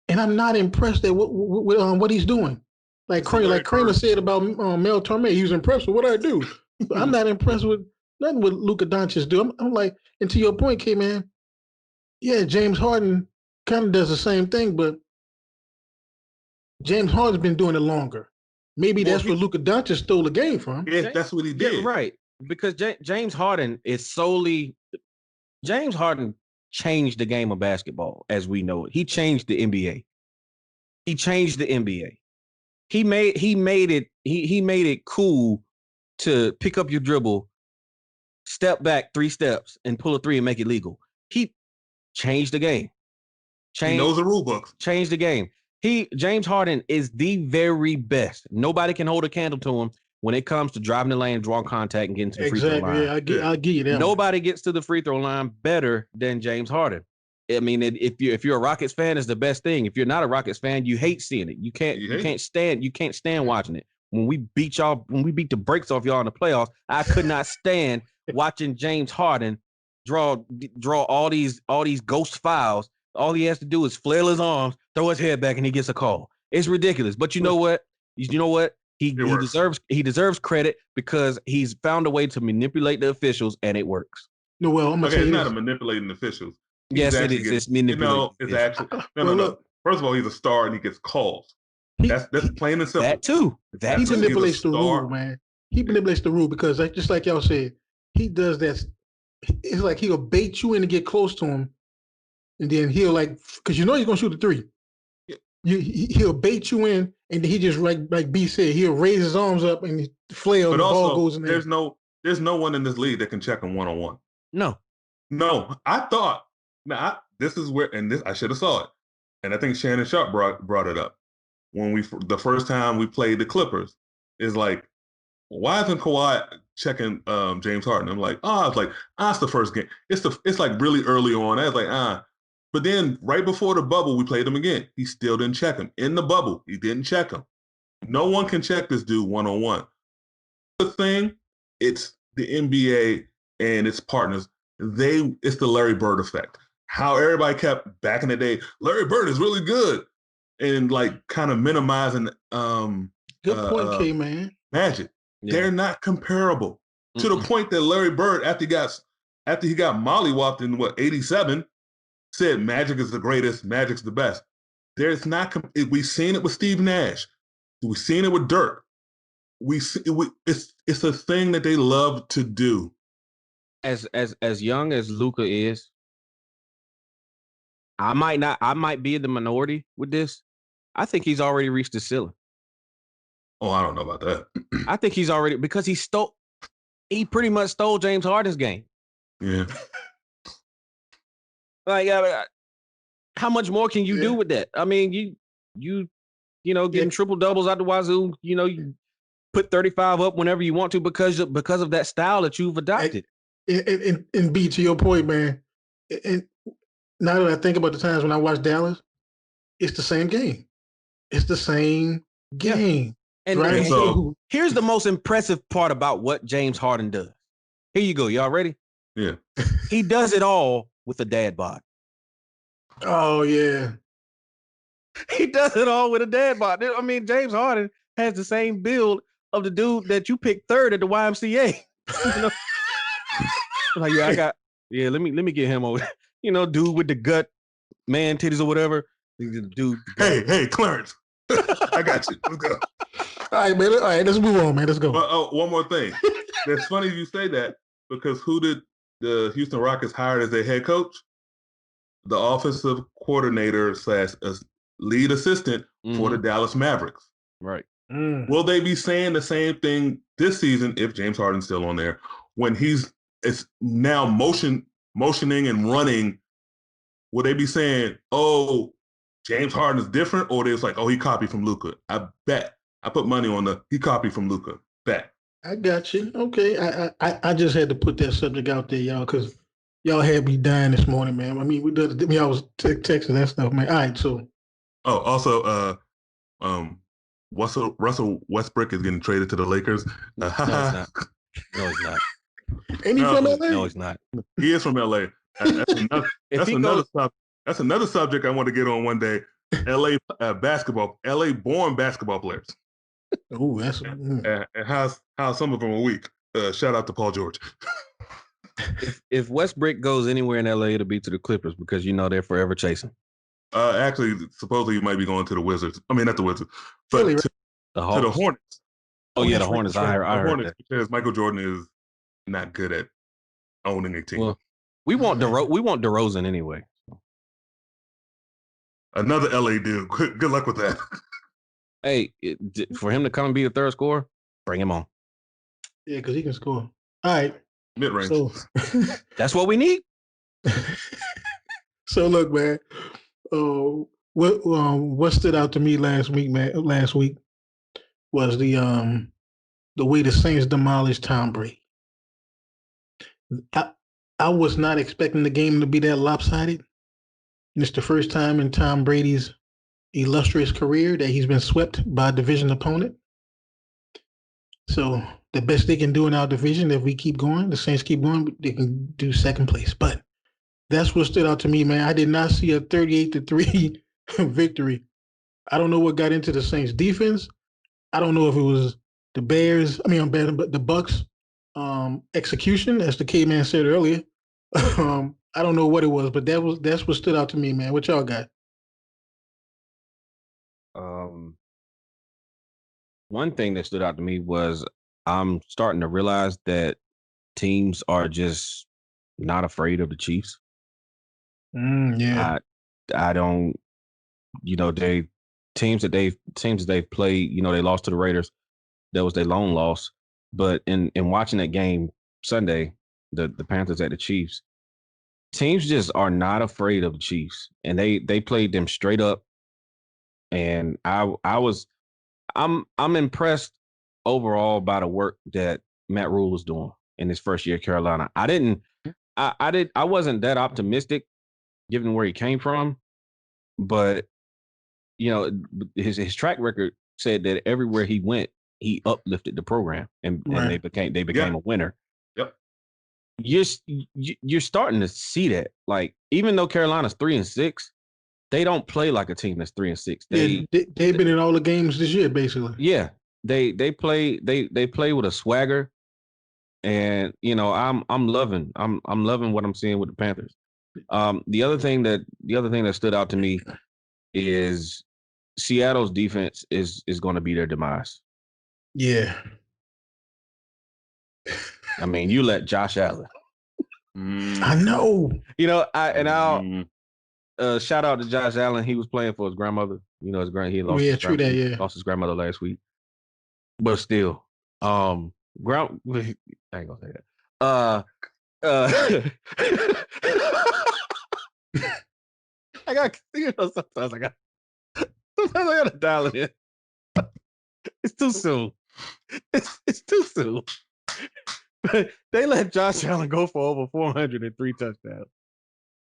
and I'm not impressed with what he's doing. Like Kramer said about Mel Torme, he was impressed with what I do. But I'm not impressed with nothing what Luka Doncic do. I'm like, and to your point, K-Man, yeah, James Harden kind of does the same thing, but James Harden's been doing it longer. Maybe that's where Luka Doncic stole the game from.
Yeah, that's what he did.
Yeah, right. Because James Harden James Harden changed the game of basketball as we know it. He changed the NBA. He made it cool to pick up your dribble, step back 3 steps, and pull a 3 and make it legal. Change the game.
He knows the rule books.
Change the game. James Harden is the very best. Nobody can hold a candle to him when it comes to driving the lane, drawing contact, and getting to the free throw line.
Yeah, I'll give you that.
Nobody gets to the free throw line better than James Harden. I mean, if you're a Rockets fan, it's the best thing. If you're not a Rockets fan, you hate seeing it. You can't stand watching it. When we beat the brakes off y'all in the playoffs, I could not stand watching James Harden draw all these ghost fouls. All he has to do is flail his arms, throw his head back, and he gets a call. It's ridiculous. But you know what? He deserves credit because he's found a way to manipulate the officials, and it works.
No, well, I'm gonna say
it's not a manipulating officials.
Yes, it is. It's manipulating.
It's actually no. First of all, he's a star and he gets calls. That's plain and simple.
That too.
He manipulates the rule, man. He manipulates the rule because, just like y'all said, he does that. It's like he'll bait you in to get close to him, and then he'll because you know he's gonna shoot a three. Yeah. He'll bait you in, and he just like B said, he'll raise his arms up and flail, and the ball goes in there.
There's no one in this league that can check him 1-on-1. No. I thought. Now this is where, and this I should have saw it, and I think Shannon Sharp brought it up when the first time we played the Clippers. Is like, why isn't Kawhi checking James Harden? I'm like, it's the first game. It's like really early on. I was like, But then right before the bubble, we played him again. He still didn't check him. In the bubble, he didn't check him. No one can check this dude 1-on-1. The thing, it's the NBA and its partners. It's the Larry Bird effect. How everybody kept back in the day, Larry Bird is really good, and kind of minimizing.
Good point, K-Man.
Magic. Yeah. They're not comparable to the point that Larry Bird, after he got mollywopped in 87, said Magic is the greatest, Magic's the best. There's not. We've seen it with Steve Nash. We've seen it with Dirk. It's a thing that they love to do.
As young as Luka is, I might be in the minority with this. I think he's already reached the ceiling.
Oh, I don't know about that.
I think he's already, because he pretty much stole James Harden's game.
Yeah.
How much more can you do with that? I mean, getting triple doubles out the wazoo, you put 35 up whenever you want to because of that style that you've adopted.
And B, to your point, man, and now that I think about the times when I watched Dallas, it's the same game. It's the same game.
And,
right?
and so, here's the most impressive part about what James Harden does. Here you go. Y'all ready?
Yeah.
He does it all with a dad bod.
Oh, yeah.
He does it all with a dad bod. I mean, James Harden has the same build of the dude that you picked third at the YMCA. Let me get him over. Dude with the gut, man titties or whatever. Dude.
Hey, Clarence. I got you. Let's go.
All right, man. All right, let's move on, man. Let's go.
One more thing. It's funny you say that because who did the Houston Rockets hire as their head coach? The offensive coordinator / lead assistant for the Dallas Mavericks.
Right.
Will they be saying the same thing this season if James Harden's still on there when it's now motioning and running? Will they be saying, "Oh, James Harden is different," or they like, "Oh, he copied from Luka"? I bet. I put money on he copied from Luka. Bet.
I got you. Okay. I just had to put that subject out there, y'all, because y'all had me dying this morning, man. I mean, I was texting that stuff, man. All right, so.
Oh, also, Russell Westbrook is getting traded to the Lakers.
No, he's not. No, he's not.
Ain't he from LA?
No, he's not.
He is from LA. That's another subject I want to get on one day. LA born basketball players.
Oh, that's
and how some of them are weak. Shout out to Paul George.
If Westbrook goes anywhere in LA, it'll be to the Clippers because they're forever chasing.
Actually, supposedly he might be going to the Wizards. I mean, not the Wizards, but
really,
to the Hornets.
Oh yeah, the Hornets. I heard
Hornets
that.
Because Michael Jordan is not good at owning a team.
Well, we want DeRozan anyway.
Another LA dude. Good luck with that.
Hey, for him to come and be the third scorer, bring him on.
Yeah, because he can score. All right.
Mid-range.
So
that's what we need.
So look, man. What stood out to me last week, man? Last week was the way the Saints demolished Tom Brady. I I was not expecting the game to be that lopsided. And it's the first time in Tom Brady's illustrious career that he's been swept by a division opponent. So the best they can do in our division, if we keep going, the Saints keep going, they can do second place. But that's what stood out to me, man. I did not see a 38-3 victory. I don't know what got into the Saints defense. I don't know if it was the Bears. I mean, but the Bucks execution, as the K-Man said earlier. I don't know what it was, but that's what stood out to me, man. What y'all got?
One thing that stood out to me was I'm starting to realize that teams are just not afraid of the Chiefs.
Yeah.
I don't, they teams that they've played, they lost to the Raiders. That was their lone loss. But in watching that game Sunday, the Panthers at the Chiefs, teams just are not afraid of the Chiefs, and they played them straight up. And I'm impressed overall by the work that Matt Rule was doing in his first year at Carolina. I wasn't that optimistic given where he came from, but his track record said that everywhere he went, he uplifted the program and they became a winner.
Yep.
You're starting to see that. Like, even though Carolina's 3-6, they don't play like a team that's 3-6.
They've been in all the games this year, basically.
Yeah. They play with a swagger, and I'm loving what I'm seeing with the Panthers. The other thing that stood out to me is Seattle's defense is going to be their demise.
Yeah.
I mean, you let Josh Allen.
I know.
I'll shout out to Josh Allen. He was playing for his grandmother. He lost his grandmother last week. But still, I ain't gonna say that. I got sometimes I gotta dial it in. It's too soon. It's too soon. But they let Josh Allen go for over 403 touchdowns.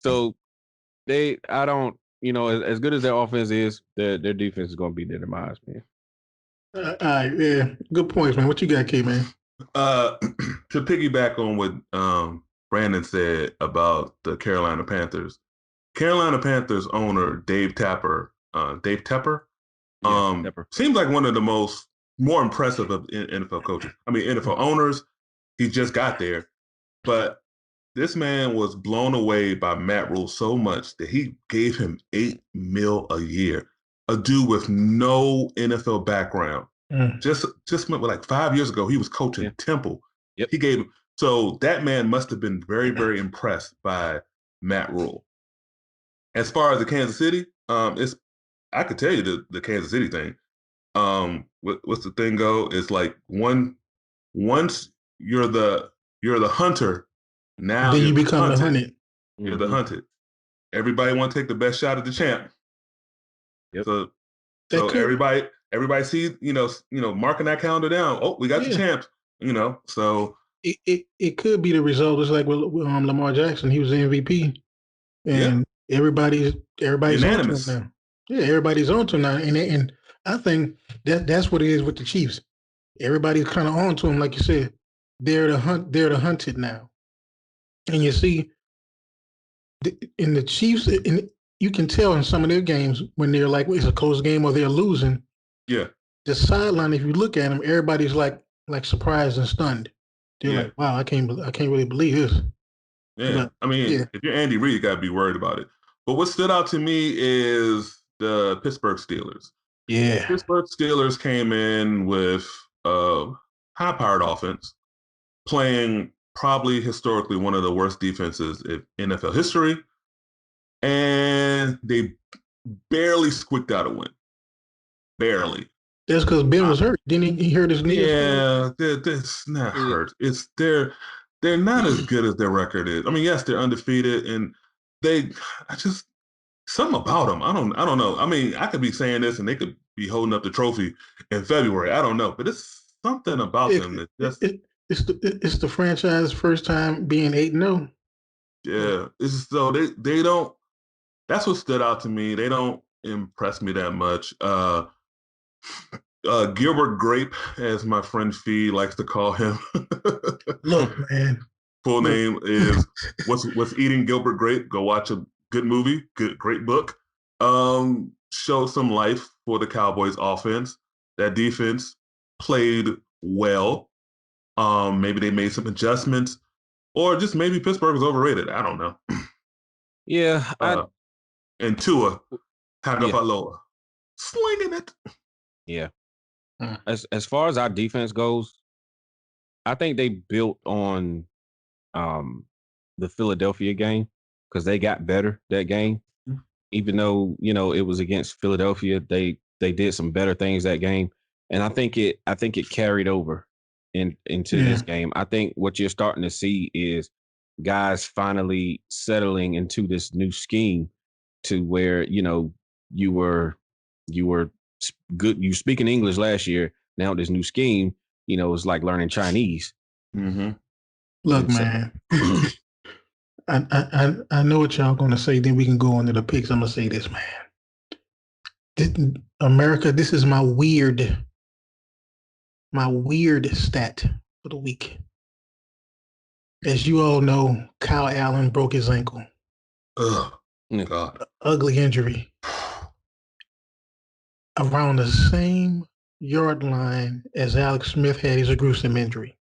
So as good as their offense is, their defense is going to be their demise, man.
All right, yeah, good points, man. What you got, K-Man?
To piggyback on what Brandon said about the Carolina Panthers owner Dave Tepper, seems like one of the more impressive of NFL coaches. I mean, NFL owners. He just got there, but this man was blown away by Matt Rule so much that he gave him $8 million a year. A dude with no NFL background. Just like 5 years ago, he was coaching Temple.
Yep.
He gave him, so that man must have been very, very impressed by Matt Rule. As far as the Kansas City, I could tell you the Kansas City thing. What's the thing go? It's like once you're the hunter, now
then you become the hunted.
You're the hunted. Everybody want to take the best shot at the champ.
Yep.
So everybody sees, marking that calendar down. Oh, we got the champs. So
it could be the result. It's like with Lamar Jackson. He was the MVP, and everybody's
unanimous.
On to him now. Yeah, everybody's on to him now, and I think that's what it is with the Chiefs. Everybody's kind of on to him, like you said. They're the hunted now, and you see in the Chiefs, you can tell in some of their games when they're like it's a close game or they're losing.
Yeah,
the sideline. If you look at them, everybody's like surprised and stunned. They're like, "Wow, I can't really believe this."
Yeah, but, if you're Andy Reid, you gotta be worried about it. But what stood out to me is the Pittsburgh Steelers.
Yeah,
the Pittsburgh Steelers came in with a high-powered offense, playing probably historically one of the worst defenses in NFL history, and they barely squeaked out a win. Barely.
That's because Ben was hurt. Didn't he hurt his knee?
Yeah, that's not hurt. It's they're not as good as their record is. I mean, yes, they're undefeated, and I just something about them. I don't know. I mean, I could be saying this and they could be holding up the trophy in February. I don't know, but it's something about them that just
it's the franchise first time being 8-0.
yeah. It's so they don't. That's what stood out to me. They don't impress me that much. Gilbert Grape, as my friend Fee likes to call him.
Look, man.
Full name is What's Eating Gilbert Grape. Go watch a good movie, great book. Show some life for the Cowboys offense. That defense played well. Maybe they made some adjustments, or just maybe Pittsburgh is overrated. I don't know.
Yeah,
and Tua Tagovailoa slinging it.
Yeah. As far as our defense goes, I think they built on the Philadelphia game because they got better that game. Even though, it was against Philadelphia, they did some better things that game. And I think it carried over into this game. I think what you're starting to see is guys finally settling into this new scheme to where, you were good. You speaking English last year. Now this new scheme, it's like learning Chinese.
Mm-hmm.
Look, man. I know what y'all gonna say. Then we can go into the picks. I'm gonna say this, man. America, this is my weird stat for the week. As you all know, Kyle Allen broke his ankle.
Oh God.
Ugly injury. Around the same yard line as Alex Smith had his gruesome injury.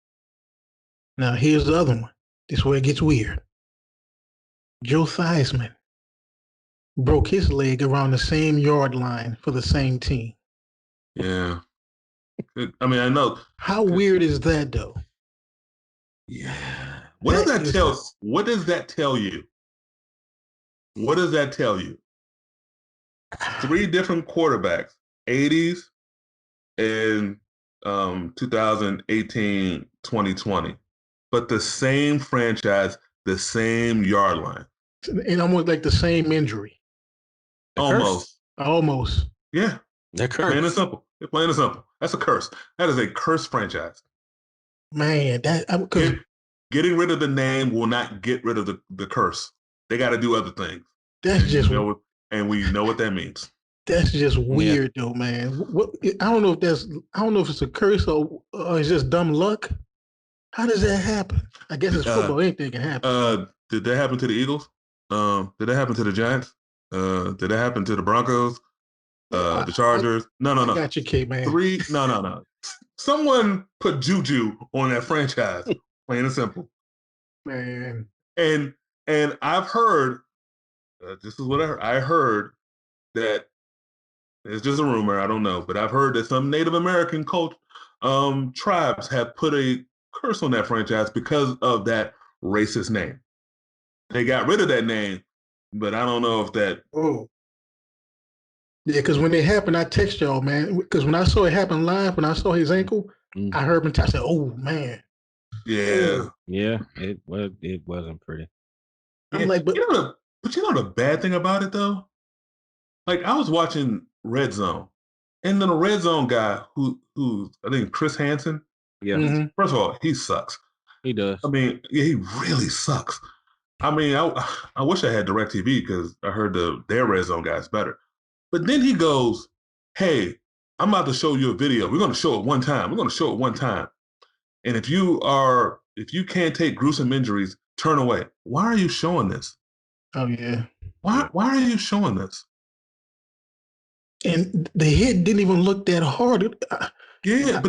Now here's the other one. This is where it gets weird. Joe Theismann broke his leg around the same yard line for the same team.
Yeah. I mean, I know.
How weird is that, though?
Yeah. What does that tell you? What does that tell you? 3 different quarterbacks, 80s and 2018, 2020, but the same franchise, the same yard line.
And almost like the same injury.
Almost. Yeah.
They're cursed.
Plain and simple. Plain and simple. That's a curse. That is a cursed franchise.
Man,
getting rid of the name will not get rid of the curse. They got to do other things.
That's just
and we know what that means.
That's just weird, though, man. I don't know if it's a curse or it's just dumb luck. How does that happen? I guess it's football. Anything can happen.
Did that happen to the Eagles? Did that happen to the Giants? Did that happen to the Broncos? The Chargers? No.
I got you, K-Man.
3? No. Someone put juju on that franchise. Plain and simple.
Man.
And I've heard, this is what I heard that it's just a rumor. I don't know, but I've heard that some Native American tribes have put a curse on that franchise because of that racist name. They got rid of that name, but I don't know if that.
Oh. Yeah, because when it happened, I text y'all, man. Because when I saw it happen live, when I saw his ankle, I heard him. I said, "Oh man."
Yeah.
Yeah. It wasn't pretty.
I'm like, but
you know the bad thing about it though. Like I was watching Red Zone, and then the Red Zone guy who I think Chris Hansen.
Yeah.
Mm-hmm.
First of all, he sucks.
He does.
I mean, yeah, he really sucks. I mean, I wish I had DirecTV because I heard their Red Zone guy is better. But then he goes, "Hey, I'm about to show you a video. We're going to show it one time. And if you can't take gruesome injuries, turn away." Why are you showing this?
Oh yeah.
Why are you showing this?
And the hit didn't even look that hard.
Yeah,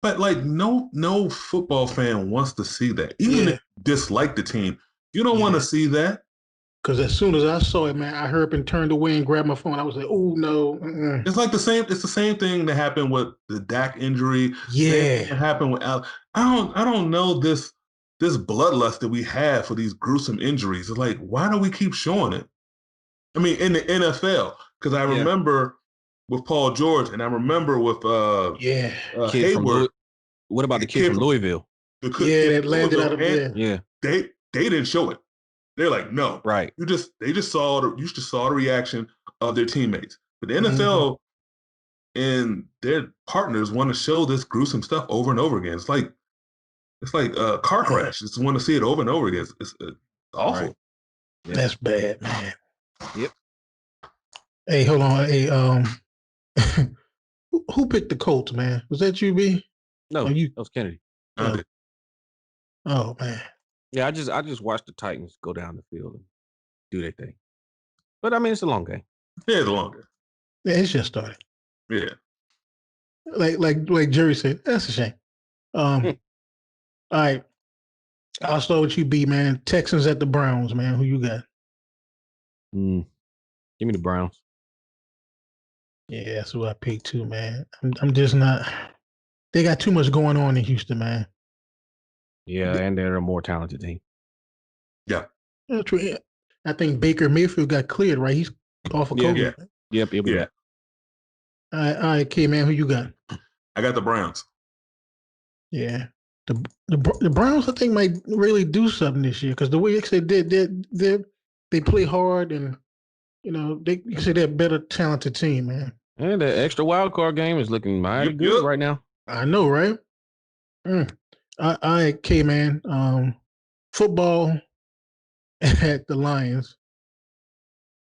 but like no football fan wants to see that. Even if you dislike the team, you don't want to see that.
Because as soon as I saw it, man, I heard and turned away and grabbed my phone. I was like, "Oh no!"
It's like the same. It's the same thing that happened with the Dak injury.
Yeah,
it happened with Al. I don't know this bloodlust that we have for these gruesome injuries. It's like, why do we keep showing it? I mean, in the NFL, because I remember with Paul George, and I remember with Hayward.
What about the kid from Louisville?
That landed out of there.
Yeah,
they didn't show it. They're like, no,
Right.
you just saw the reaction of their teammates. But the
Mm-hmm.
NFL and their partners want to show this gruesome stuff over and over again. It's like a car crash. Just want to see it over and over again. It's awful.
Right. Yeah.
That's bad, man.
Yep.
Hey, hold on. Hey, who picked the Colts, man? Was that you, B?
No,
you?
that was Kennedy.
Oh man.
Yeah, I just watched the Titans go down the field and do their thing. But I mean, it's a long game.
Yeah, it's longer.
Yeah, it's just started.
Yeah.
Like Jerry said, that's a shame. All right. I'll start with you, B, man. Texans at the Browns, man. Who you got?
Give me the Browns.
Yeah, that's who I picked too, man. I'm just not. They got too much going on in Houston, man.
Yeah, and they're a more talented team.
Yeah.
That's true. I think Baker Mayfield got cleared, right? He's off of COVID.
Yeah.
Yep, he'll be back.
All right, K, man. Who you got?
I got the Browns.
Yeah. The Browns, I think, might really do something this year because the way they did, they play hard and, you know, you can say they're a better talented team, man.
And the extra wild card game is looking mighty good right now.
I know, right? All right, K, man. Football at the Lions.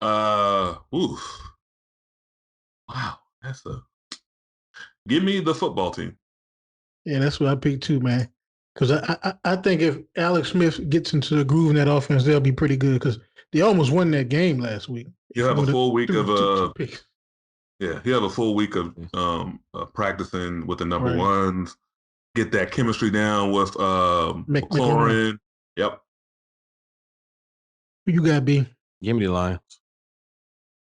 Oof. Wow, give me the football team.
Yeah, that's what I picked too, man. Because I think if Alex Smith gets into the groove in that offense, they'll be pretty good. Because they almost won that game last week.
You have a full week of
Yeah,
you have a full week of practicing with the number ones. Get that chemistry down with McLaurin. Yep.
Who you got, B?
Give me the Lions.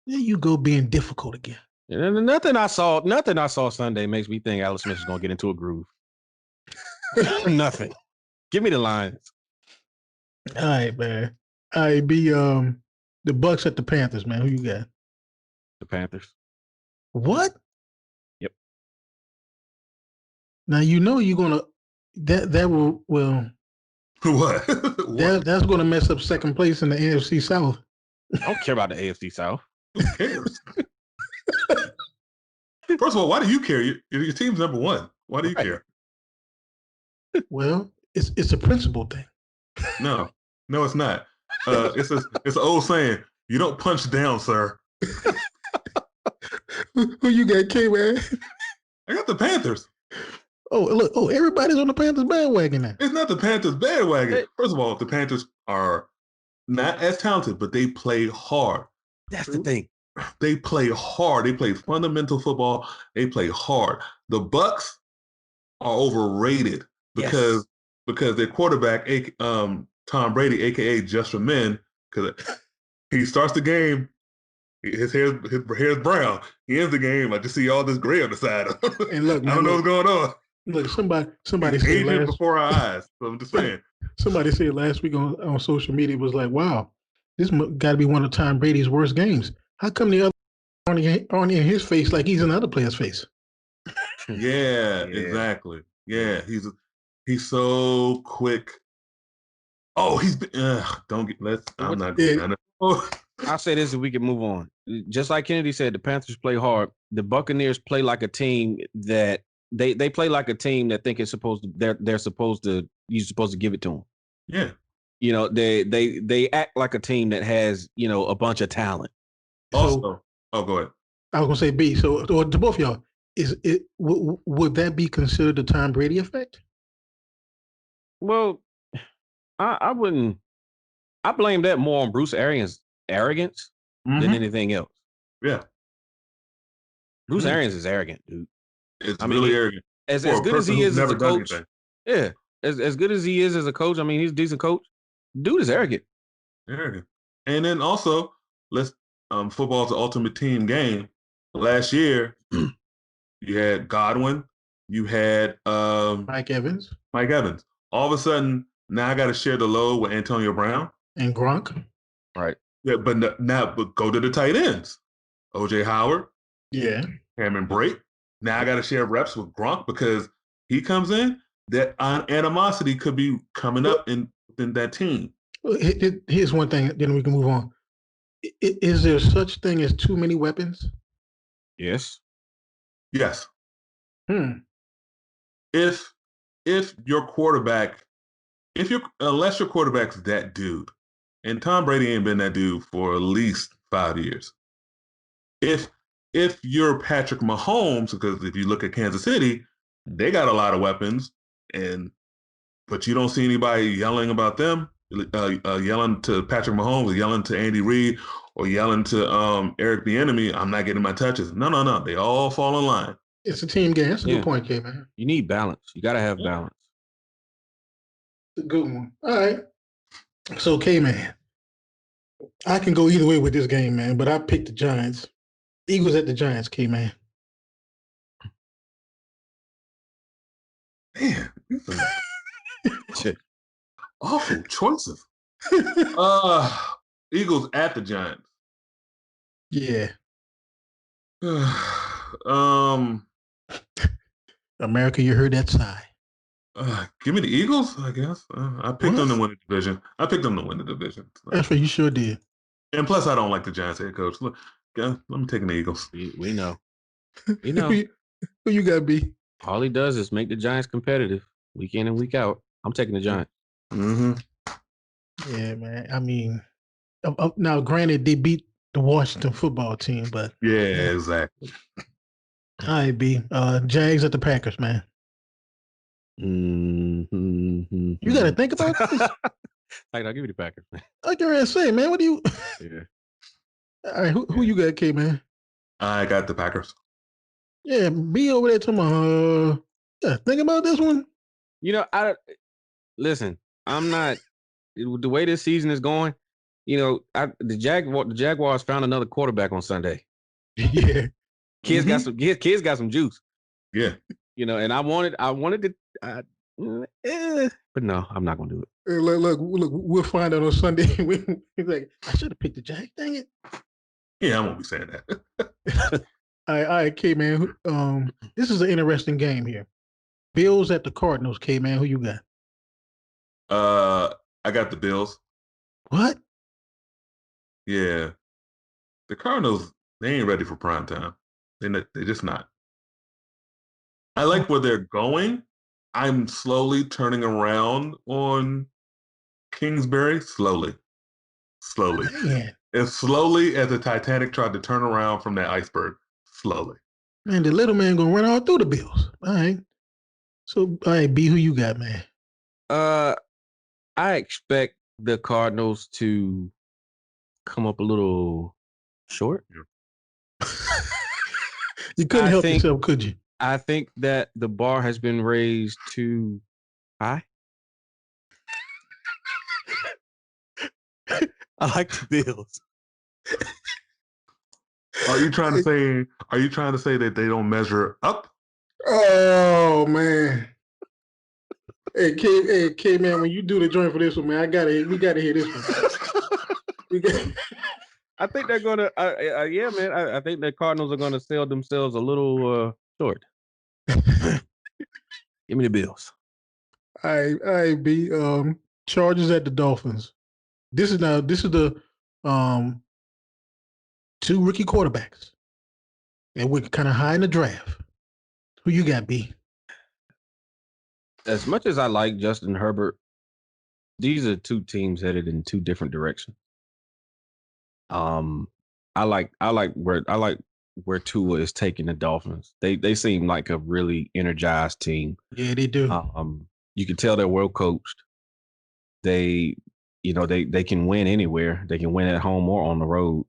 There you go, being difficult again.
And nothing I saw Sunday makes me think Alex Smith is going to get into a groove. Nothing. Give me the Lions.
All right, man. All right, B. The Bucks at the Panthers, man. Who you got?
The Panthers.
What?
Yep.
Now you know you're gonna that will
what?
That's gonna mess up second place in the NFC South.
I don't care about the AFC South.
Who cares? First of all, why do you care? Your team's number one. Why do you care?
Well, it's a principle thing.
No, it's not. It's an old saying. You don't punch down, sir.
Who you got, K, man?
I got the Panthers.
Oh, look. Oh, everybody's on the Panthers bandwagon now.
It's not the Panthers bandwagon. First of all, the Panthers are not as talented, but they play hard.
That's the thing.
They play hard. They play fundamental football. They play hard. The Bucks are overrated because their quarterback, Tom Brady, aka Just for Men, because he starts the game, his hair's brown. He ends the game, I just see all this gray on the side.
And look, man,
I don't know what's going on.
Look, somebody
He's
said
aging before our eyes. So I'm just saying.
Somebody said last week on social media was like, "Wow, this got to be one of Tom Brady's worst games. How come the other aren't in his face like he's in other players' face?"
Yeah, exactly. Yeah, he's so quick. Oh, he's been. Don't get. I'm not.
I'll say this if we can move on. Just like Kennedy said, the Panthers play hard. The Buccaneers play like a team that they play like a team that think it's supposed to. They're supposed to. You're supposed to give it to them.
Yeah.
You know, they act like a team that has, you know, a bunch of talent.
Also, go ahead.
I was gonna say B. So to both of y'all, would that be considered the Tom Brady effect?
Well, I wouldn't. I blame that more on Bruce Arians' arrogance than anything else.
Yeah.
Bruce Arians is arrogant, dude.
It's really arrogant.
As good as he is as a coach. Yeah. As good as he is as a coach, I mean, he's a decent coach. Dude is arrogant.
Arrogant. And then also, football's the ultimate team game. Last year, you had Godwin, you had
Mike Evans.
All of a sudden, now I got to share the load with Antonio Brown
and Gronk.
Right.
Yeah, but go to the tight ends. OJ Howard.
Yeah.
Cameron Brate. Now I got to share reps with Gronk because he comes in. That animosity could be coming up in that team.
Here's one thing, then we can move on. Is there such thing as too many weapons?
Yes.
Yes.
Hmm.
If your quarterback, unless your quarterback's that dude, and Tom Brady ain't been that dude for at least 5 years. If you're Patrick Mahomes, because if you look at Kansas City, they got a lot of weapons, but you don't see anybody yelling about them, yelling to Patrick Mahomes, or yelling to Andy Reid, or yelling to Eric Bieniemy. I'm not getting my touches. No, no, no. They all fall in line.
It's a team game. That's a
Yeah.
good point, K man.
You need balance. You got to have balance.
It's a good one. All right. So K man, I can go either way with this game, man. But I picked the Giants. Eagles at the Giants, K man.
Man, these are awful choices. Eagles at the Giants.
Yeah.
um,
America, you heard that sigh.
Give me the Eagles, I guess. I picked them to win the division.
That's what you sure did.
And plus, I don't like the Giants head coach. Look, I'm taking the Eagles.
We know. We know.
Who you got, B?
All he does is make the Giants competitive week in and week out. I'm taking the Giants.
Mm-hmm.
Yeah, man. I mean, now granted, they beat the Washington football team, but
Yeah, exactly.
all right, B. Jags at the Packers, man.
Mm-hmm.
You got to think about this.
I'll give you the Packers.
I can say, man. What do you?
Yeah.
All right, who you got, K man?
I got the Packers.
Yeah, B over there talking about. Yeah, think about this one.
You know, listen. I'm not the way this season is going. You know, the Jaguars found another quarterback on Sunday.
Yeah,
Kids got some juice.
Yeah.
You know, and I wanted to, but no, I'm not gonna do it.
Hey, look, we'll find out on Sunday. He's like, I should have picked the Jags. Dang it.
Yeah, I won't be saying that.
All right, K man. This is an interesting game here. Bills at the Cardinals, K man. Who you got?
I got the Bills.
What?
Yeah, the Cardinals, they ain't ready for prime time. They're just not. I like where they're going. I'm slowly turning around on Kingsbury. Slowly.
Man.
As slowly as the Titanic tried to turn around from that iceberg. Slowly.
Man, the little man gonna run all through the Bills. All right. So, all right, B, who you got, man?
I expect the Cardinals to come up a little short.
You couldn't help yourself, could you?
I think that the bar has been raised too high. I like the Bills.
Are you trying to say that they don't measure up?
Oh man. Hey K man, when you do the joint for this one, man, we gotta hear this one.
I think they're gonna yeah, man. I think the Cardinals are gonna sell themselves a little short. Give me the Bills.
All right, B. Chargers at the Dolphins. This is the two rookie quarterbacks. And we're kind of high in the draft. Who you got, B?
As much as I like Justin Herbert, these are two teams headed in two different directions. I like where Tua is taking the Dolphins. They seem like a really energized team.
Yeah, they do.
You can tell they're well coached. They can win anywhere. They can win at home or on the road.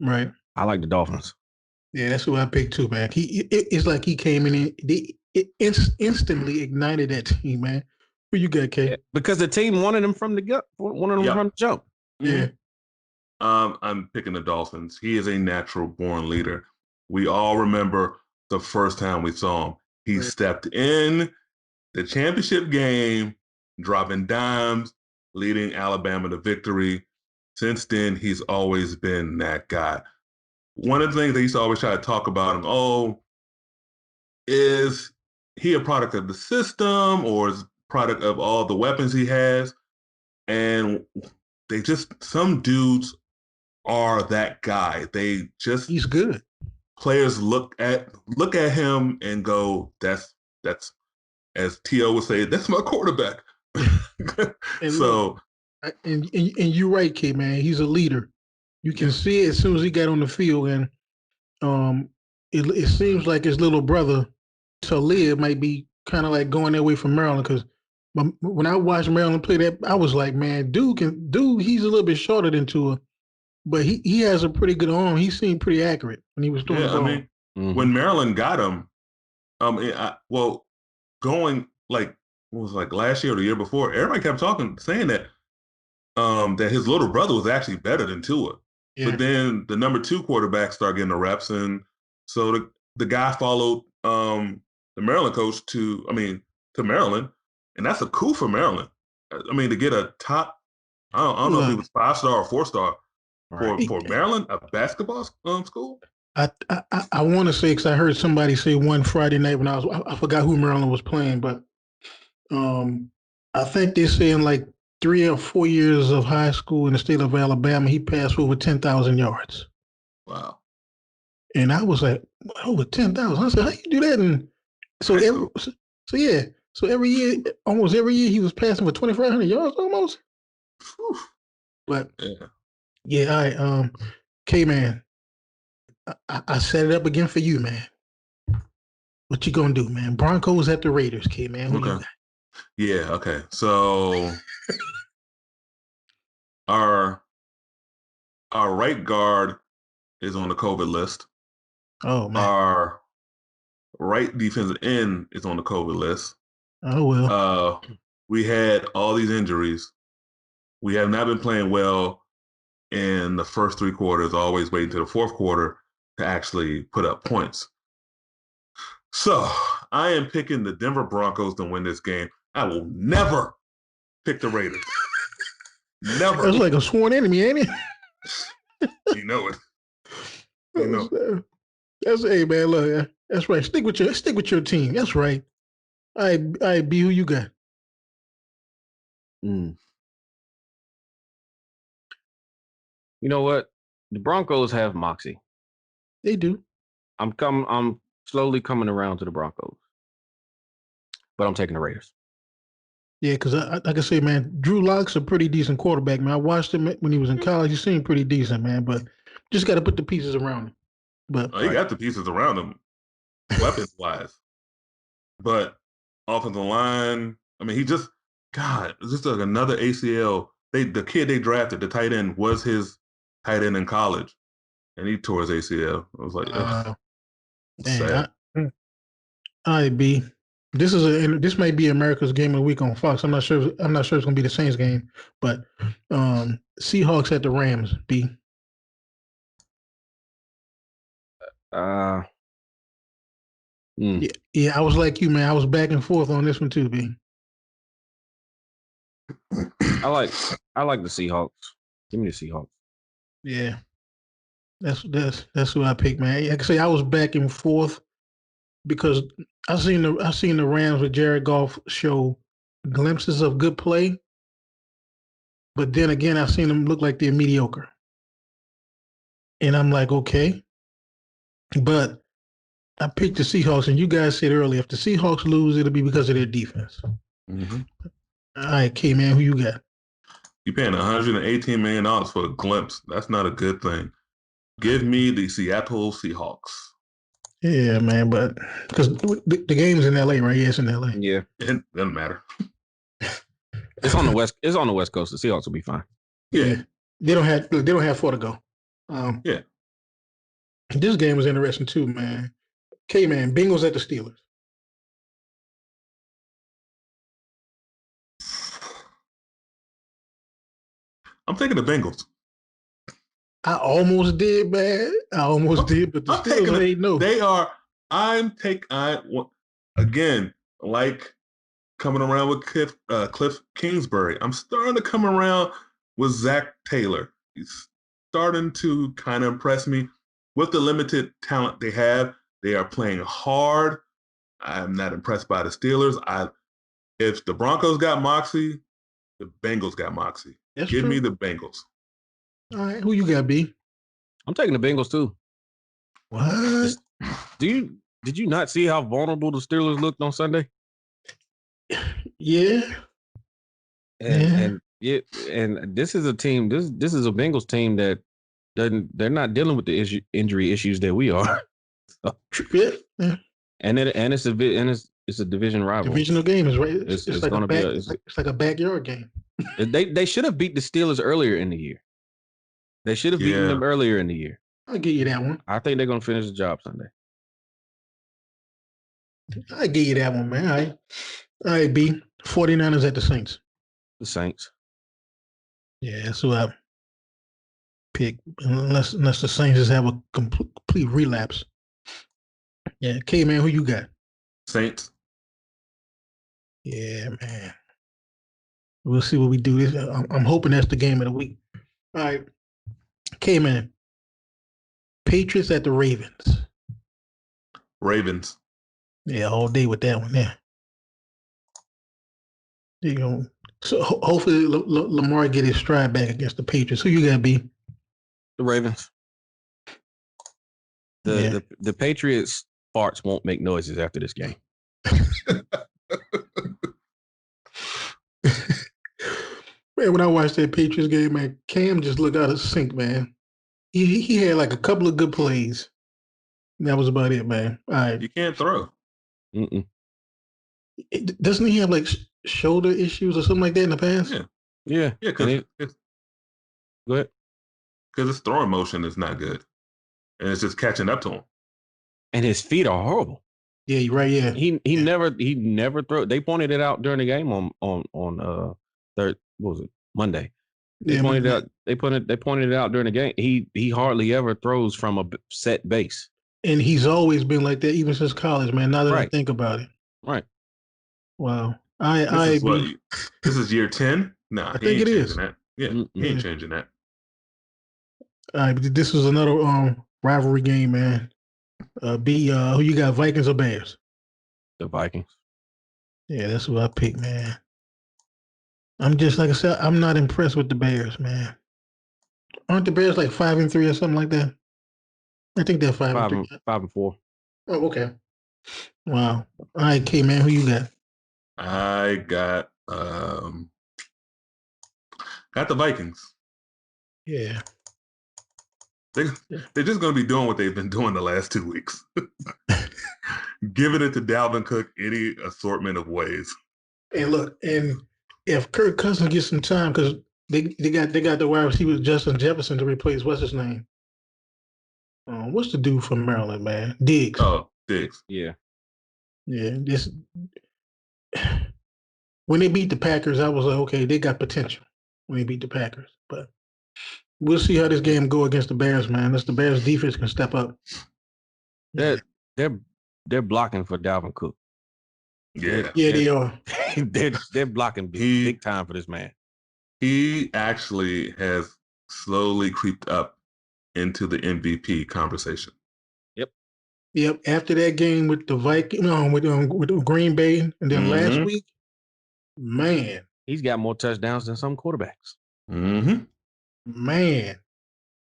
Right.
I like the Dolphins.
Yeah, that's who I picked too, man. It's like he came in and instantly ignited that team, man. Who you got, K?
Yeah, because the team wanted him from the from the jump.
Yeah.
I'm picking the Dolphins. He is a natural born leader. We all remember the first time we saw him. He stepped in the championship game, dropping dimes, leading Alabama to victory. Since then, he's always been that guy. One of the things they used to always try to talk about him, is he a product of the system or is product of all the weapons he has? And some dudes are that guy. They just
He's good.
players look at him and go, that's as T.O. would say, that's my quarterback.
And
So
look, and you're right, kid, man. He's a leader. You can see it as soon as he got on the field, and it seems like his little brother Talib might be kind of like going that way from Maryland, because when I watched Maryland play that, I was like, man, dude, he's a little bit shorter than Tua, but he has a pretty good arm. He seemed pretty accurate when he was throwing the ball.
I mean, when Maryland got him, going like what was it, like last year or the year before, everybody kept saying that that his little brother was actually better than Tua.
Yeah.
But then the number 2 quarterback started getting the reps, and so the guy followed the Maryland coach to Maryland, and that's a coup for Maryland. I mean, to get a top, I don't know if he was 5-star or 4-star for Maryland, a basketball school.
I want to say, because I heard somebody say one Friday night when I forgot who Maryland was playing, but I think they're saying like 3 or 4 years of high school in the state of Alabama, he passed for over 10,000 yards.
Wow.
And I was like, over 10,000. I said, how you do that? And so every year, almost every year, he was passing for 2,500 yards almost. Whew. But yeah, K-Man, I set it up again for you, man. What you gonna do, man? Broncos at the Raiders, K-Man. Who you got?
Yeah, okay. So our right guard is on the COVID list.
Oh, man.
Our right defensive end is on the COVID list.
Oh, well.
We had all these injuries. We have not been playing well in the first 3 quarters, always waiting to the 4th quarter to actually put up points. So I am picking the Denver Broncos to win this game. I will never pick the Raiders. Never.
That's like a sworn enemy, ain't it?
You know it. You know.
That's, hey, man, look, that's right. Stick with your team. That's right. I be who you got.
You know what? The Broncos have moxie.
They do.
I'm slowly coming around to the Broncos, but I'm taking the Raiders.
Yeah, because like I say, man, Drew Lock's a pretty decent quarterback, man. I watched him when he was in college. He seemed pretty decent, man, but just got to put the pieces around him. But
he got the pieces around him, weapons wise. But offensive line, I mean, just like another ACL. The kid they drafted, the tight end, was his tight end in college, and he tore his ACL. I was like, sad.
All right, B. This might be America's Game of the Week on Fox. I'm not sure it's going to be the Saints game, but Seahawks at the Rams. B. Yeah, I was like you, man. I was back and forth on this one too, B.
I like the Seahawks. Give me the Seahawks.
Yeah, that's who I picked, man. Like I say, I was back and forth because I seen the Rams with Jared Goff show glimpses of good play, but then again, I've seen them look like they're mediocre, and I'm like, okay, but I picked the Seahawks, and you guys said earlier, if the Seahawks lose, it'll be because of their defense.
Mm-hmm.
All right, K-Man, who you got?
You're paying $118 million for a glimpse. That's not a good thing. Give me the Seattle Seahawks.
Yeah, man, but because the game's in LA, right? Yeah, it's in LA.
Yeah,
it doesn't matter.
It's on the west. It's on the West Coast. The Seahawks will be fine.
Yeah, they don't have 4 to go.
Yeah,
this game was interesting too, man. K-Man, Bengals at the Steelers.
I'm taking the Bengals.
I almost did, man. I almost did, but the Steelers ain't no.
They are. Again, like coming around with Cliff Kingsbury. I'm starting to come around with Zach Taylor. He's starting to kind of impress me with the limited talent they have. They are playing hard. I'm not impressed by the Steelers. If the Broncos got moxie, the Bengals got moxie.
That's
Give me
true.
the Bengals.
All right, who you got, B?
I'm taking the Bengals too.
What?
Did you not see how vulnerable the Steelers looked on Sunday?
Yeah.
And this is a team. This is a Bengals team that they're not dealing with the injury issues that we are. So,
Yeah.
and it's a division rival.
Divisional game is right.
It's
It's like
going
a
to be
it's like a backyard game.
they should have beat the Steelers earlier in the year. They should have beaten them earlier in the year.
I'll give you that one.
I think they're going to finish the job Sunday.
I'll give you that one, man. All right, B. 49ers at the Saints.
The Saints.
Yeah, that's who I pick. Unless the Saints just have a complete relapse. Yeah, K man, who you got?
Saints.
Yeah, man. We'll see what we do. I'm hoping that's the game of the week. All right, K man. Patriots at the Ravens.
Ravens.
Yeah, all day with that one. Yeah. You know, so hopefully Lamar get his stride back against the Patriots. Who you got, B?
The Ravens. The Patriots farts won't make noises after this game.
Man, when I watched that Patriots game, man, Cam just looked out of sync, man. He had like a couple of good plays. That was about it, man. All right.
You can't throw.
Doesn't he have like shoulder issues or something like that in the past?
Yeah.
Because
go ahead.
Because his throwing motion is not good, and it's just catching up to him.
And his feet are horrible.
Yeah, you're right. Yeah,
he never throw. They pointed it out during the game on third. What was it? Monday. They pointed it out during the game. He hardly ever throws from a set base.
And he's always been like that, even since college, man. Now that I think about it.
Right.
Wow.
This is year 10? No,
I think it is.
That. Yeah, he ain't changing that.
All right, but this is another rivalry game, man. B, who you got, Vikings or Bears?
The Vikings.
Yeah, that's who I picked, man. I'm just, like I said, I'm not impressed with the Bears, man. Aren't the Bears like 5-3 or something like that? I think they're 5-3.
5-4.
Oh, okay. Wow. All right, K man, who you got?
I got the Vikings.
Yeah.
They're just going to be doing what they've been doing the last 2 weeks. Giving it to Dalvin Cook any assortment of ways.
And look, and if Kirk Cousins gets some time, because they got the wide receiver Justin Jefferson to replace what's his name? What's the dude from Maryland, man? Diggs.
Oh, Diggs.
Yeah.
Yeah. When they beat the Packers, I was like, okay, they got potential when they beat the Packers. But we'll see how this game go against the Bears, man. Unless the Bears defense can step up.
They're blocking for Dalvin Cook.
Yeah.
Yeah, they are.
they're blocking big time for this man.
He actually has slowly creeped up into the MVP conversation.
Yep. After that game with the Vikings, with Green Bay, and then last week, man,
he's got more touchdowns than some quarterbacks.
Man,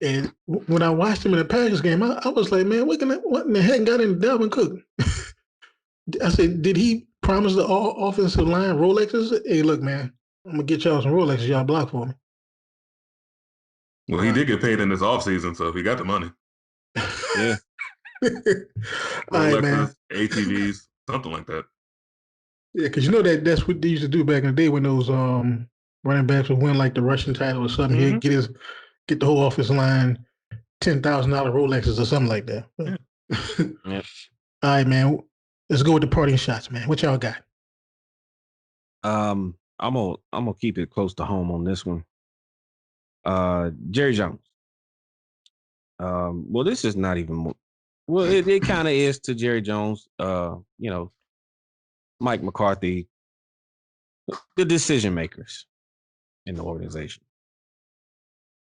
and when I watched him in the Packers game, I was like, man, what in the heck got into Dalvin Cook? I said, did he promise the offensive line Rolexes? Hey, look, man, I'm gonna get y'all some Rolexes. Y'all block for me.
Well, he did get paid in this offseason, so he got the money.
Yeah.
All right, man.
ATVs, something like that.
Yeah, because that's what they used to do back in the day when those running backs would win like the Russian title or something. He'd get the whole offensive line $10,000 Rolexes or something like that.
Yeah.
All right, man. Let's go with the parting shots, man. What y'all got?
I'm gonna keep it close to home on this one. Jerry Jones. Well, this is not even. Well, it kind of is to Jerry Jones. Mike McCarthy, the decision makers in the organization.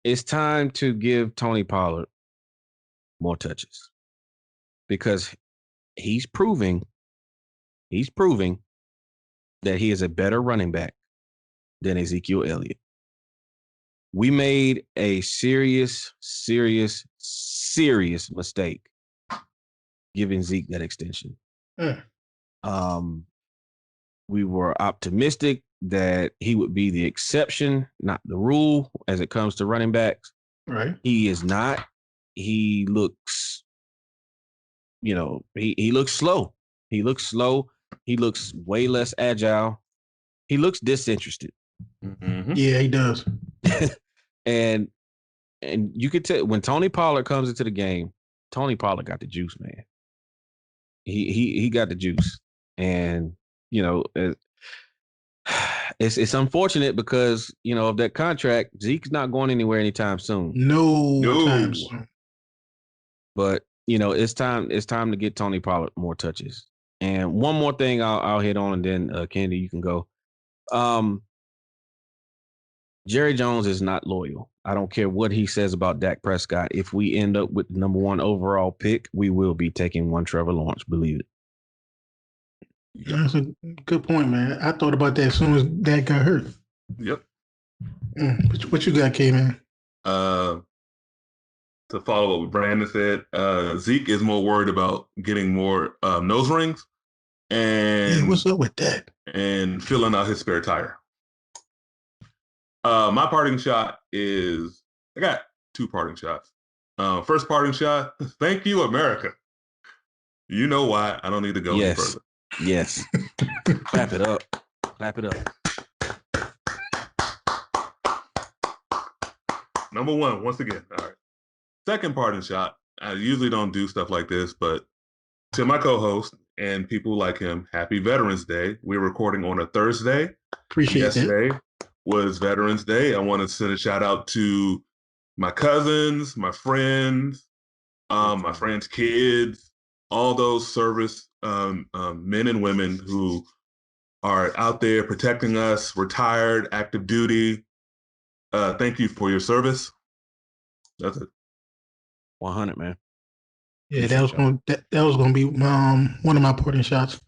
It's time to give Tony Pollard more touches because he's proving that he is a better running back than Ezekiel Elliott. We made a serious mistake giving Zeke that extension. We were optimistic that he would be the exception, not the rule, as it comes to running backs.
Right.
He is not. He looks, he looks slow. He looks slow. He looks way less agile. He looks disinterested.
Mm-hmm.
Yeah, he does.
and you could tell when Tony Pollard comes into the game, Tony Pollard got the juice, man. He got the juice. And, it's unfortunate because, of that contract, Zeke's not going anywhere anytime soon.
No time soon.
But, it's time to get Tony Pollard more touches. And one more thing I'll hit on, and then Candy, you can go. Jerry Jones is not loyal. I don't care what he says about Dak Prescott. If we end up with the number 1 overall pick, we will be taking one Trevor Lawrence. Believe it.
That's a good point, man. I thought about that as soon as Dak got hurt.
Yep.
What you got, K-Man?
To follow what Brandon said, Zeke is more worried about getting more nose rings and
what's up with that?
And filling out his spare tire. My parting shot is I got 2 parting shots. First parting shot, thank you, America. You know why I don't need to go any further.
Yes. Clap it up. Clap it up.
Number 1, once again. All right. Second parting shot. I usually don't do stuff like this, but to my co-host and people like him, happy Veterans Day. We're recording on a Thursday.
Appreciate
Yesterday was Veterans Day. I want to send a shout out to my cousins, my friends, my friends' kids, all those service men and women who are out there protecting us, retired, active duty. Thank you for your service. That's it.
100, man.
Yeah, that was going to be one of my parting shots.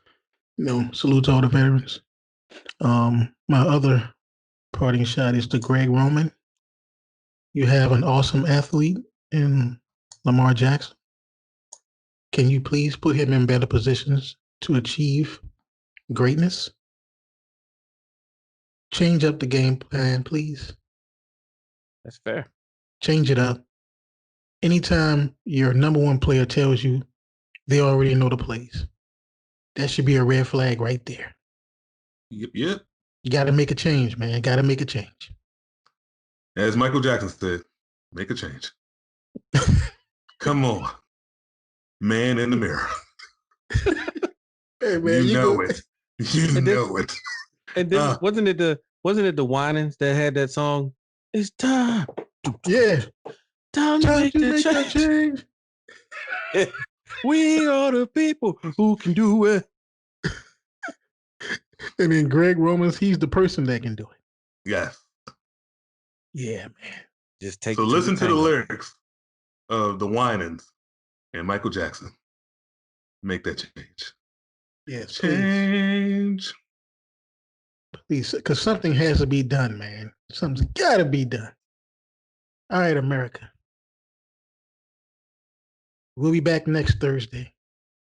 Salute to all the veterans. My other parting shot is to Greg Roman. You have an awesome athlete in Lamar Jackson. Can you please put him in better positions to achieve greatness? Change up the game plan, please.
That's fair.
Change it up. Anytime your number 1 player tells you they already know the plays, that should be a red flag right there.
Yep.
You got to make a change, man. Got to make a change.
As Michael Jackson said, make a change. Come on. Man in the mirror.
Hey, man,
you know it. You know it.
And then wasn't it the Winans that had that song? It's time.
Yeah.
Time to make the change. We are the people who can do it.
And then Greg Romans, he's the person that can do it.
Yes.
Yeah, man.
Just take.
So listen to the lyrics of the Winans and Michael Jackson. Make that change.
Yes,
change.
Please, because something has to be done, man. Something's got to be done. All right, America. We'll be back next Thursday.